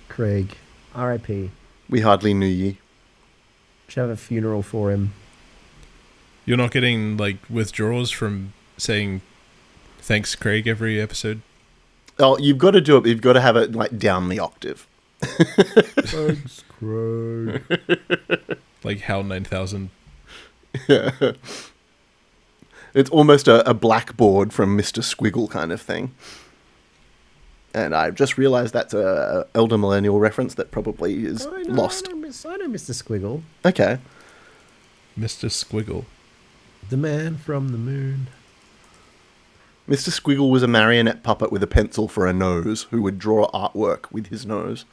Craig, R.I.P. We hardly knew ye. Should have a funeral for him. You're not getting like withdrawals from saying thanks, Craig, every episode. Oh, you've got to do it. You've got to have it like down the octave. Thanks, Craig. Like HAL 9000. Yeah. It's almost a blackboard from Mr. Squiggle kind of thing. And I've just realised that's a elder millennial reference that probably is lost. I know Mr. Squiggle. Okay. Mr. Squiggle. The man from the moon. Mr. Squiggle was a marionette puppet with a pencil for a nose who would draw artwork with his nose.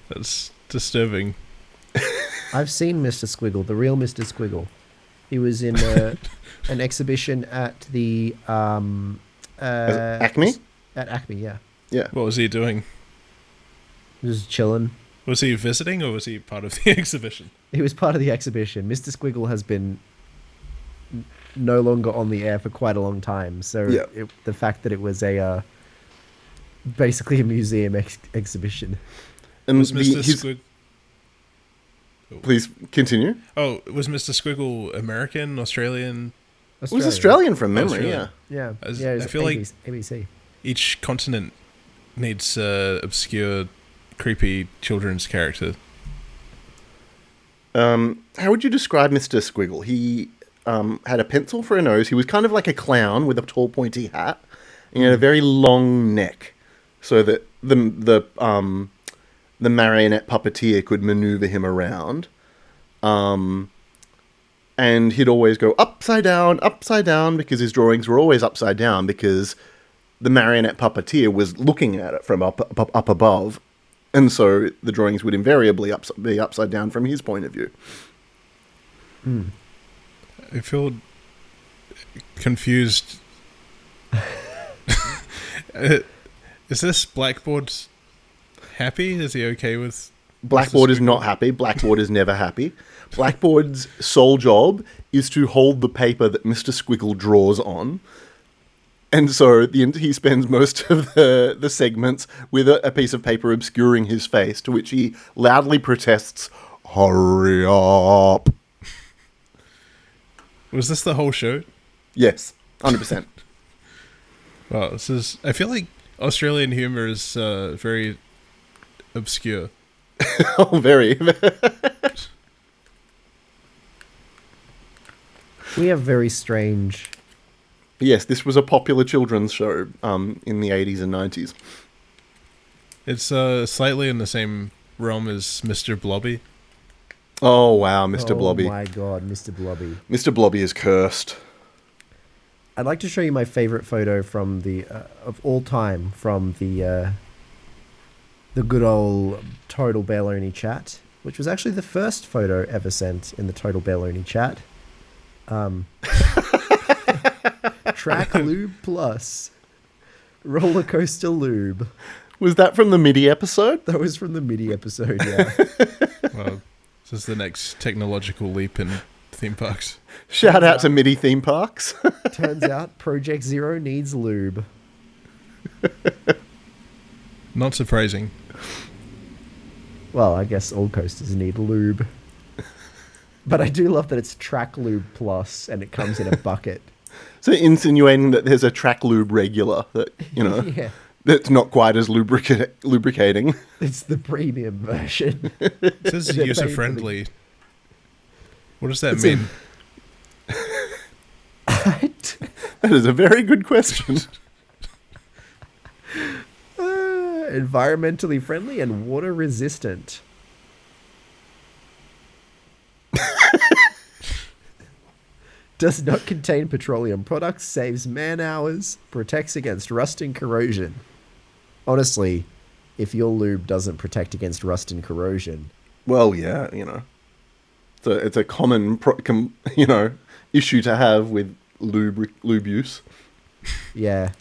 That's disturbing. I've seen Mr. Squiggle, the real Mr. Squiggle. He was in an exhibition at the Acme? At Acme, yeah. Yeah. What was he doing? He was chilling. Was he visiting or was he part of the exhibition? He was part of the exhibition. Mr. Squiggle has been no longer on the air for quite a long time. So Yeah. the fact that it was a basically a museum exhibition. And Was Mr. Squiggle... Please continue. Oh, was Mr. Squiggle American, Australian? It was Australian from memory, Australian. yeah. Yeah, As- yeah. It was I feel like- ABC. Each continent needs obscure, creepy children's character. How would you describe Mr. Squiggle? He had a pencil for a nose. He was kind of like a clown with a tall, pointy hat. And he had a very long neck, so that the marionette puppeteer could maneuver him around. And he'd always go upside down, because his drawings were always upside down, because the marionette puppeteer was looking at it from up above. And so the drawings would invariably be upside down from his point of view. I feel confused. Is this Blackboard happy? Is he okay with... Blackboard Mr. is not happy. Blackboard is never happy. Blackboard's sole job is to hold the paper that Mr. Squiggle draws on. And so he spends most of the segments with a piece of paper obscuring his face, to which he loudly protests, "Hurry up." Was this the whole show? Yes, 100%. Wow, this is... I feel like Australian humour is very obscure. Oh, very. We have very strange. Yes, this was a popular children's show in the 80s and 90s. It's slightly in the same realm as Mr. Blobby. Oh, wow, Mr. Blobby. Oh my God, Mr. Blobby. Mr. Blobby is cursed. I'd like to show you my favorite photo from the of all time from the good old Total Bear Loney chat, which was actually the first photo ever sent in the Total Bear Loney chat. Track Lube Plus, Roller Coaster Lube. Was that from the MIDI episode? That was from the MIDI episode. Yeah. Well, this is the next technological leap in theme parks. Shout out to MIDI theme parks. Turns out Project Zero needs lube. Not surprising. Well, I guess all coasters need lube. But I do love that it's Track Lube Plus and it comes in a bucket. So insinuating that there's a track lube regular that, Yeah. that's not quite as lubricating. It's the premium version. It says They're user paying for friendly. What does that It's mean? That is a very good question. Environmentally friendly and water resistant. Does not contain petroleum products, saves man hours, protects against rust and corrosion. Honestly, if your lube doesn't protect against rust and corrosion, Well, yeah, So it's a common, issue to have with lube use. yeah.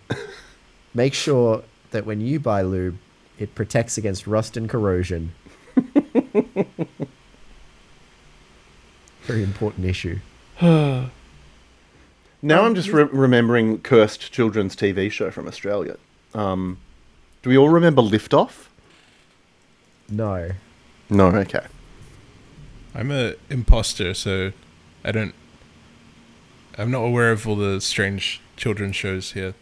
Make sure that when you buy lube, it protects against rust and corrosion. Very important issue. Now I'm just remembering cursed children's TV show from Australia. Do we all remember Liftoff? No. No, okay. I'm a imposter, so I'm not aware of all the strange children's shows here.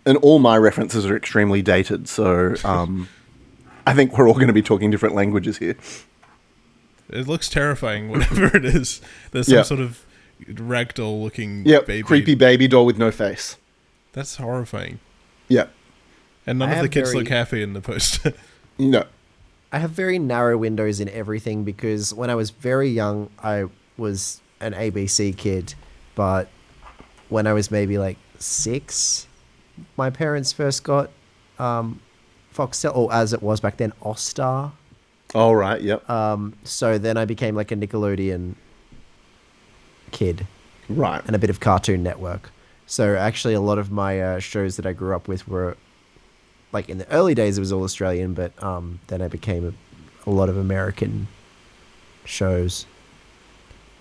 And all my references are extremely dated, so I think we're all going to be talking different languages here. It looks terrifying, whatever it is. There's some sort of ragdoll looking baby. Creepy baby doll with no face. That's horrifying. Yeah. And none I of the have kids very- look happy in the poster. No. I have very narrow windows in everything because when I was very young, I was an ABC kid, but when I was maybe like 6, my parents first got Foxtel, or as it was back then, Ostar. All right, yep. So then I became like a Nickelodeon kid Right. and a bit of Cartoon Network. So actually a lot of my shows that I grew up with were, like in the early days it was all Australian, but then I became a lot of American shows.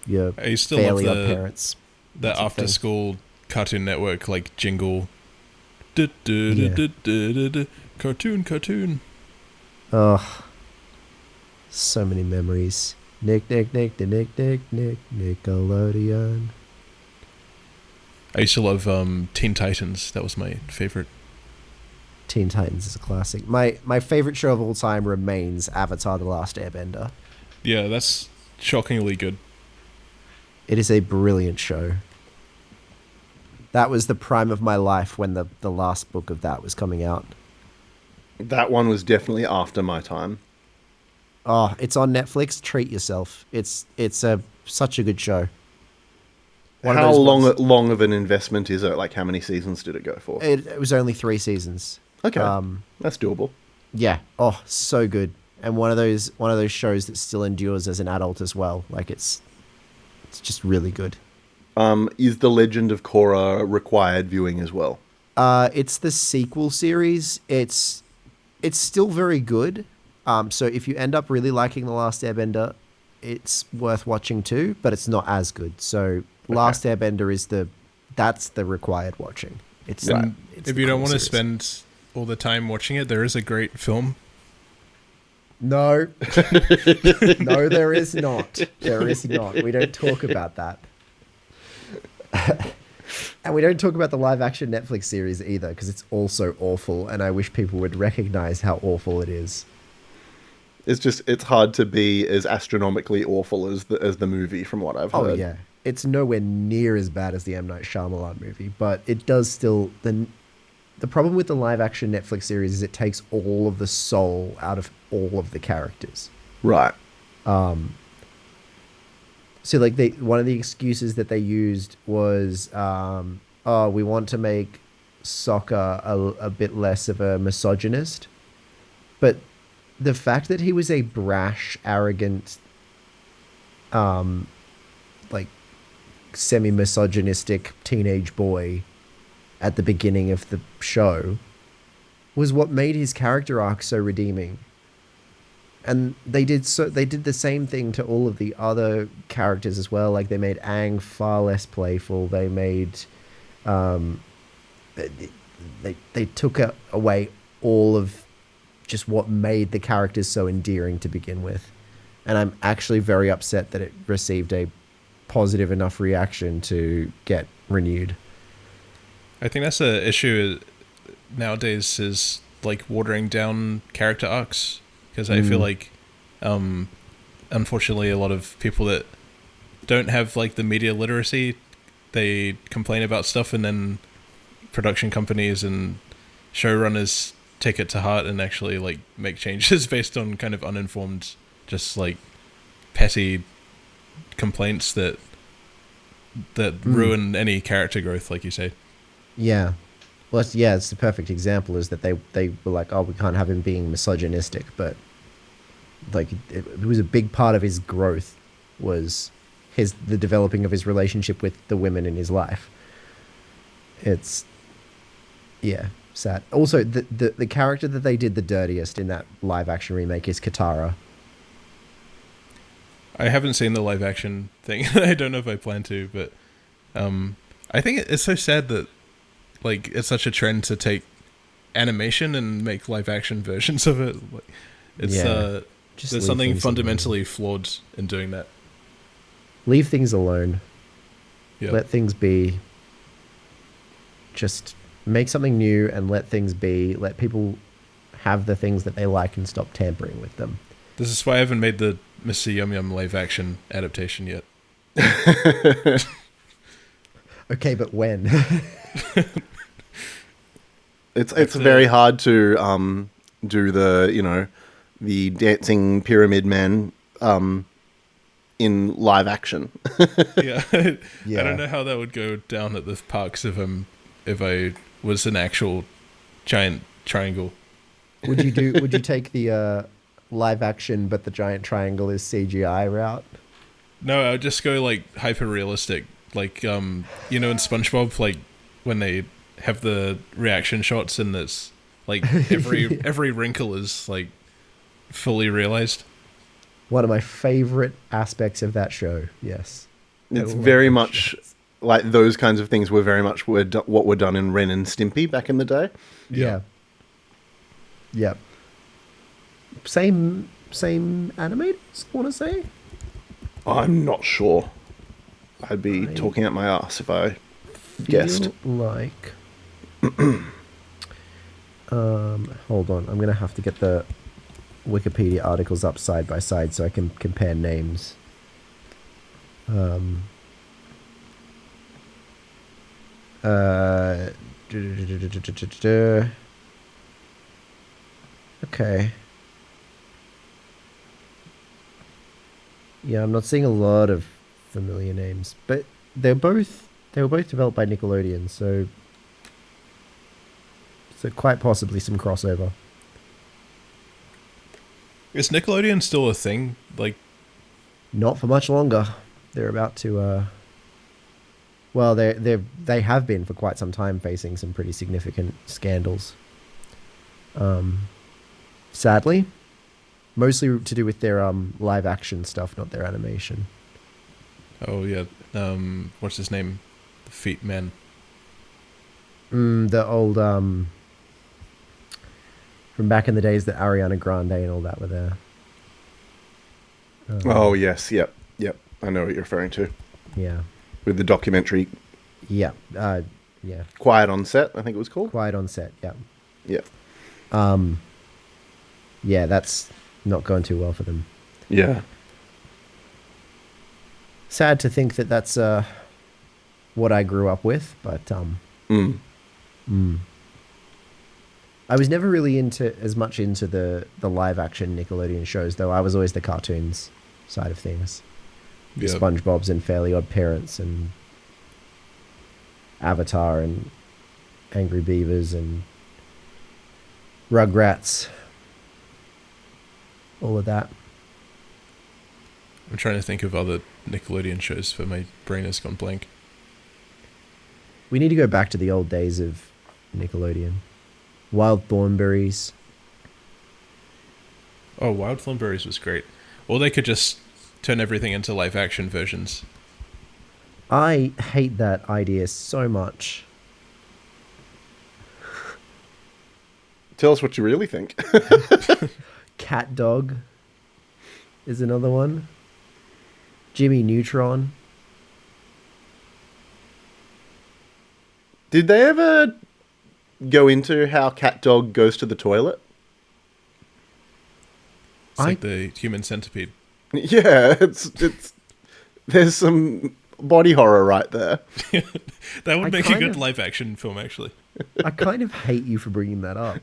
Your I used to love Fairly Odd Parents. the That's a after thing. school Cartoon Network like jingle. Cartoon. Ugh. So many memories. Nickelodeon. I used to love Teen Titans. That was my favorite. Teen Titans is a classic. My favorite show of all time remains Avatar: The Last Airbender. Yeah, that's shockingly good. It is a brilliant show. That was the prime of my life when the last book of that was coming out. That one was definitely after my time. Oh, it's on Netflix. Treat yourself. It's such a good show. One of How those ones- long of an investment is it? Like, how many seasons did it go for? It was only 3 seasons. Okay, that's doable. Yeah. Oh, so good. And one of those shows that still endures as an adult as well. Like it's just really good. Is The Legend of Korra required viewing as well? It's the sequel series. It's still very good. So if you end up really liking The Last Airbender, it's worth watching too, but it's not as good. So Last Airbender that's the required watching. It's Right. it's If the you don't core want to series. spend all the time watching it, there is a great film. No. No, there is not. There is not. We don't talk about that. And we don't talk about the live action Netflix series either, because it's also awful, and I wish people would recognize how awful it is. It's hard to be as astronomically awful as the movie, from what I've heard. Oh, yeah. It's nowhere near as bad as the M. Night Shyamalan movie, but it does still... The problem with the live action Netflix series is it takes all of the soul out of all of the characters. Right. So, like, one of the excuses that they used was, we want to make Sokka a bit less of a misogynist. But the fact that he was a brash, arrogant, like, semi-misogynistic teenage boy at the beginning of the show was what made his character arc so redeeming. And they did the same thing to all of the other characters as well. Like they made Aang far less playful. They made they took away all of just what made the characters so endearing to begin with. And I'm actually very upset that it received a positive enough reaction to get renewed. I think that's the issue nowadays is like watering down character arcs, because I feel like unfortunately a lot of people that don't have like the media literacy, they complain about stuff, and then production companies and showrunners take it to heart and actually like make changes based on kind of uninformed, just like petty complaints that ruin any character growth, like you say. Yeah. Well, it's the perfect example is that they were like, oh, we can't have him being misogynistic, but like it was a big part of his growth was the developing of his relationship with the women in his life. It's sad. Also, the character that they did the dirtiest in that live action remake is Katara. I haven't seen the live action thing. I don't know if I plan to, but I think it's so sad that like it's such a trend to take animation and make live action versions of it. Like, it's there's something fundamentally flawed in doing that. Leave things alone. Yep. Let things be. Just make something new and let things be. Let people have the things that they like and stop tampering with them. This is why I haven't made the Mr. Yum Yum live action adaptation yet. Okay, but when? It's very hard to do the dancing pyramid man in live action. Yeah. I don't know how that would go down at the parks if I was an actual giant triangle. Would you take the live action but the giant triangle is CGI route? No, I would just go like hyper realistic, like in SpongeBob, like when they have the reaction shots and it's like every wrinkle is like fully realized. One of my favorite aspects of that show. Yes, it's very much like those kinds of things were very much what were done in Ren and Stimpy back in the day. Yeah. Yep. Same animators, I want to say. I'm not sure. I'd be talking out my ass if I guessed. Like, hold on. I'm gonna have to get the Wikipedia articles up side by side so I can compare names. Okay. Yeah, I'm not seeing a lot of familiar names, but they were both developed by Nickelodeon, so quite possibly some crossover. Is Nickelodeon still a thing? Like, not for much longer. They're about to. Well, they have been for quite some time, facing some pretty significant scandals. Sadly, mostly to do with their live action stuff, not their animation. oh yeah, what's his name? The Feet Man. The old from back in the days that Ariana Grande and all that were there. Oh yes, yep. I know what you're referring to. Yeah. With the documentary. Yeah. Yeah. Quiet on Set, I think it was called. Quiet on Set. Yeah. Yeah. Yeah, that's not going too well for them. Yeah. Sad to think that that's what I grew up with, but I was never really into the live action Nickelodeon shows, though. I was always the cartoons side of things. The Yep. SpongeBob's and Fairly Odd Parents and Avatar and Angry Beavers and Rugrats. All of that. I'm trying to think of other Nickelodeon shows, but my brain has gone blank. We need to go back to the old days of Nickelodeon. Wild Thornberrys. Oh, Wild Thornberrys was great. Or they could just turn everything into live action versions. I hate that idea so much. Tell us what you really think. Cat Dog is another one. Jimmy Neutron. Did they ever go into how Cat Dog goes to the toilet? It's like the human centipede. Yeah, it's there's some body horror right there. That would I make a kind good of- live action film, actually. I kind of hate you for bringing that up.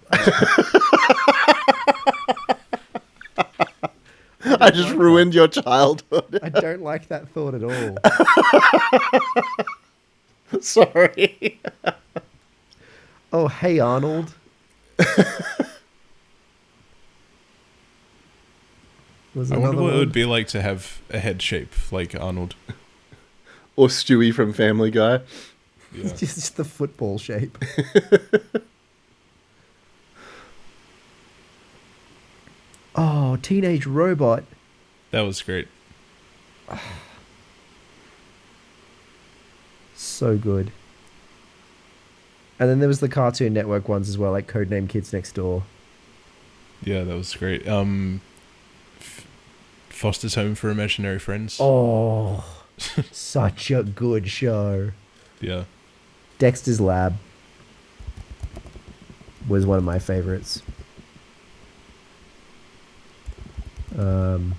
I just ruined your childhood. I don't like that thought at all. Sorry. Oh, hey, Arnold. Was I wonder another what it one? would be like to have a head shape like Arnold. Or Stewie from Family Guy. Yeah. It's just the football shape. Oh, Teenage Robot. That was great. So good. And then there was the Cartoon Network ones as well, like Codename Kids Next Door. Yeah, that was great. Foster's Home for Imaginary Friends. Oh, such a good show. Yeah. Dexter's Lab was one of my favorites. And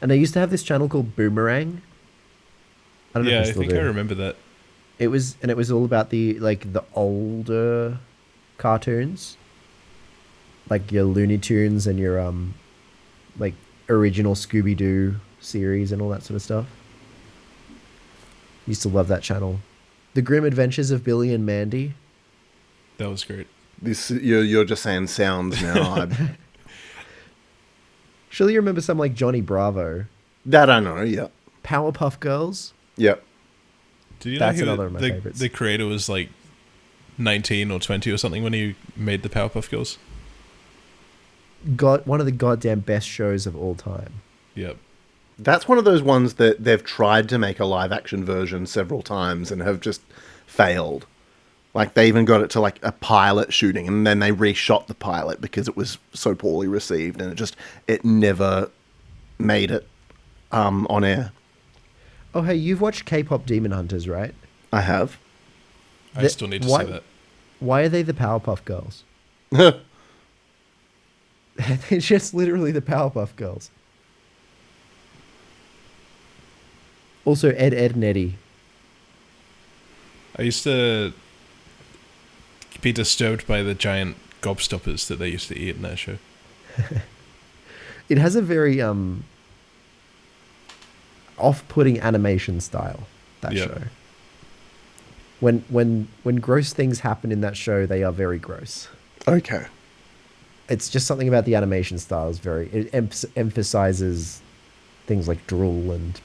they used to have this channel called Boomerang. I don't know Yeah, if I they still think do. I remember that. It was all about the older cartoons, like your Looney Tunes and your like original Scooby Doo series and all that sort of stuff. Used to love that channel. The Grim Adventures of Billy and Mandy. That was great. This you're just saying sounds now. Surely you remember some like Johnny Bravo, That I know. Yeah. Powerpuff Girls. Yep. Did you That's know another of my favorites. the creator was like 19 or 20 or something when he made the Powerpuff Girls? Got one of the goddamn best shows of all time. Yep. That's one of those ones that they've tried to make a live action version several times and have just failed. Like they even got it to like a pilot shooting and then they reshot the pilot because it was so poorly received and it never made it on air. Oh, hey, you've watched K-pop Demon Hunters, right? I have. I still need to see that. Why are they the Powerpuff Girls? They're just literally the Powerpuff Girls. Also, Ed, Ed, and Eddie. I used to be disturbed by the giant gobstoppers that they used to eat in that show. It has a very off-putting animation style. That Yeah. show. When gross things happen in that show, they are very gross. Okay. It's just something about the animation style is very. It emphasizes things like drool and.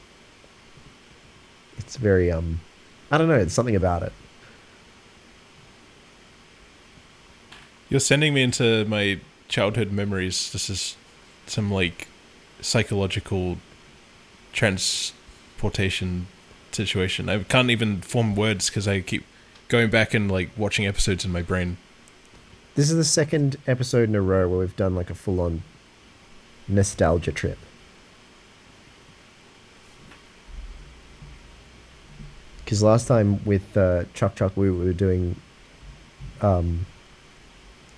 It's very I don't know. It's something about it. You're sending me into my childhood memories. This is some like psychological transportation situation. I can't even form words because I keep going back and like watching episodes in my brain. This is the second episode in a row where we've done like a full-on nostalgia trip. Because last time with Chuck Chuck we were doing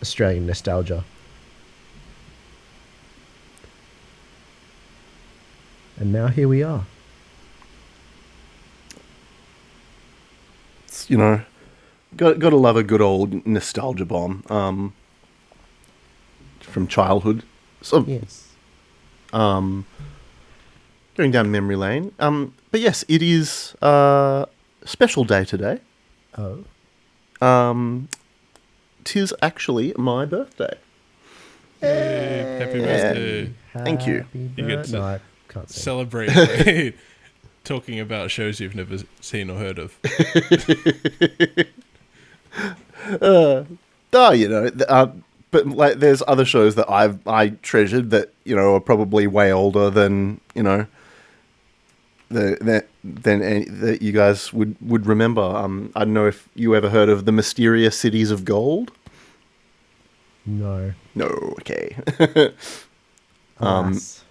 Australian nostalgia. And now here we are. It's, got to love a good old nostalgia bomb from childhood. So, Yes. going down memory lane. But yes, it is a special day today. Oh. 'Tis actually my birthday. Yay, happy birthday. Thank you. Happy You get birthday. to No, I can't say. Celebrate by talking about shows you've never seen or heard of. but like, there's other shows that I treasured that, you know, are probably way older than, you know, that you guys would remember. I don't know if you ever heard of the Mysterious Cities of Gold. No. No, okay. Alas.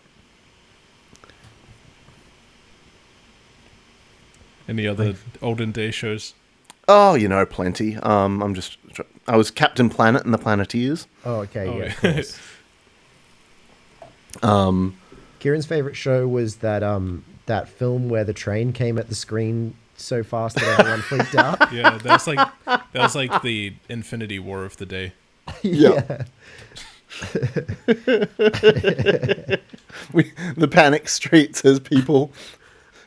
Any other olden day shows? Oh, you know, plenty. I was Captain Planet and the Planeteers. Oh, okay, Oh, yeah, yeah. of course. Kieran's favorite show was that film where the train came at the screen so fast that everyone freaked out. Yeah, that was like the Infinity War of the day. Yeah. The panic streets as people,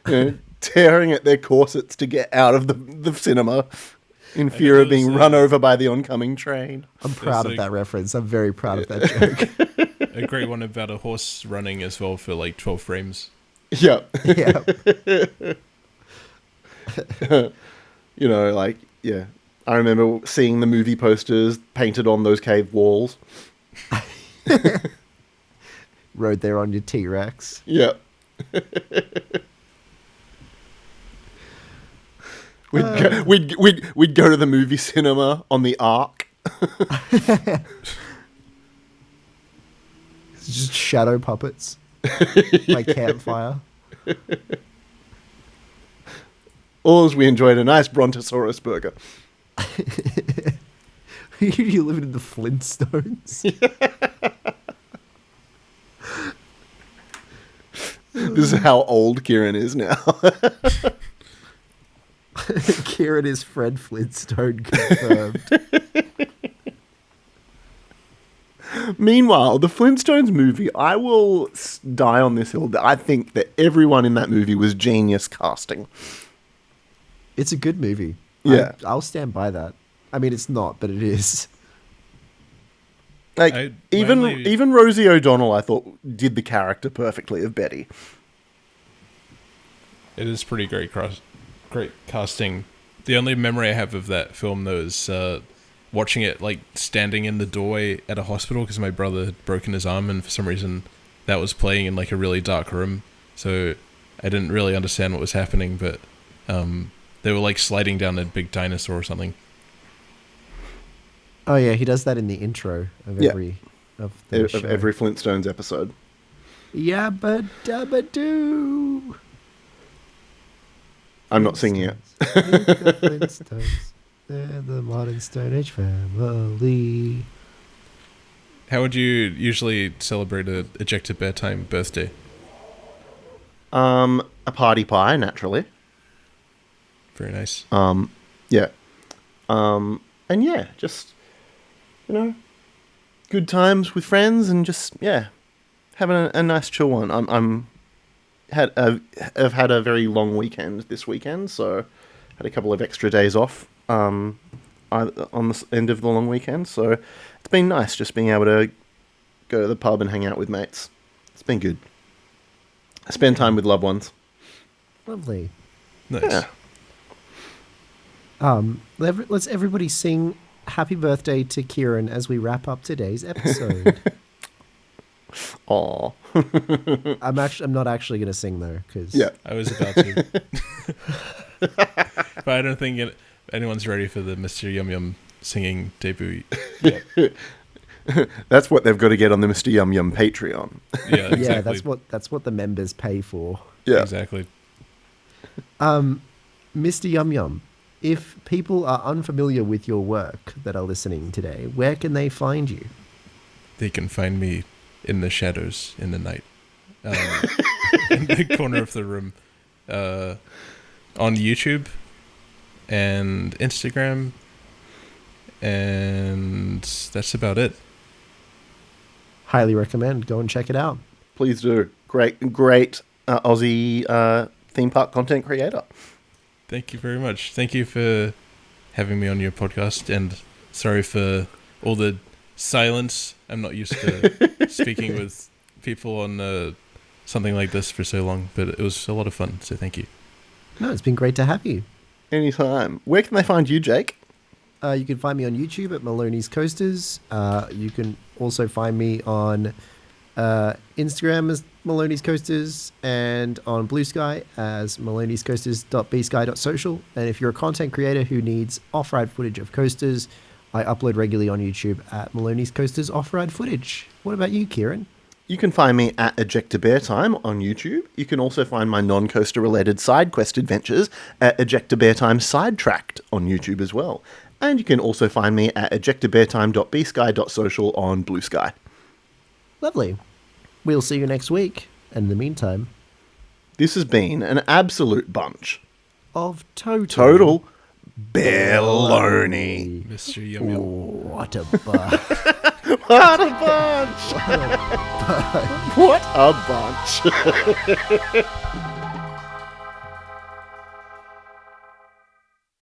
you know, tearing at their corsets to get out of the cinema in fear of being run over by the oncoming train. I'm proud of like- that reference. I'm very proud of that joke. A great one about a horse running as well for like 12 frames. Yeah. Yeah. You know, like, yeah. I remember seeing the movie posters painted on those cave walls. Rode there on your T-Rex. Yeah. We'd go to the movie cinema on the Ark. It's just shadow puppets. Like campfire. Or as we enjoyed a nice Brontosaurus burger. You live in the Flintstones. This is how old Kieran is now. Kieran is Fred Flintstone confirmed. Meanwhile, the Flintstones movie, I will die on this hill. I think that everyone in that movie was genius casting. It's a good movie. Yeah. I'll stand by that. I mean, it's not, but it is. Like, even Rosie O'Donnell, I thought, did the character perfectly of Betty. It is pretty great casting. The only memory I have of that film, though, is watching it like standing in the doorway at a hospital because my brother had broken his arm, and for some reason that was playing in like a really dark room. So I didn't really understand what was happening, but they were like sliding down a big dinosaur or something. Oh yeah, he does that in the intro of every every Flintstones episode. Yabba dabba doo. I'm not singing it. The Flintstones. They're the modern Stone Age family. How would you usually celebrate a ejected bedtime birthday? A party pie, naturally. Very nice. Yeah. And yeah, just, you know, good times with friends and just, yeah, having a nice chill one. I've had a very long weekend this weekend, so had a couple of extra days off on the end of the long weekend, so it's been nice just being able to go to the pub and hang out with mates. It's been good. Spend time with loved ones. Lovely. Nice. Yeah. Let's everybody sing happy birthday to Kieran as we wrap up today's episode. Aw. I'm not actually going to sing though, because Yeah. I was about to. But I don't think anyone's ready for the Mr. Yum Yum singing debut yet. That's what they've got to get on the Mr. Yum Yum Patreon. Yeah, exactly. yeah, that's what the members pay for. Yeah. Exactly. Mr. Yum Yum, if people are unfamiliar with your work that are listening today, where can they find you? They can find me in the shadows in the night. In the corner of the room. On YouTube and Instagram. And that's about it. Highly recommend. Go and check it out. Please do. Great Aussie theme park content creator. Thank you very much. Thank you for having me on your podcast, and sorry for all the silence. I'm not used to speaking with people on something like this for so long, but it was a lot of fun, so thank you. No, it's been great to have you. Anytime. Where can they find you, Jake? You can find me on YouTube at Maloney's Coasters. You can also find me on Instagram as Maloney's Coasters and on Blue Sky as maloney'scoasters.bsky.social. And if you're a content creator who needs off-ride footage of coasters, I upload regularly on YouTube at Maloney's Coasters Off-Ride Footage. What about you, Kieran? You can find me at Ejector Bear Time on YouTube. You can also find my non-coaster related side quest adventures at Ejector Bear Time Sidetracked on YouTube as well. And you can also find me at ejectorbeartime.bsky.social on Blue Sky. Lovely. We'll see you next week. And in the meantime, This has been an absolute bunch. of total Baloney. Mr. Yum Yum. What a bunch. What a bunch! What a bunch!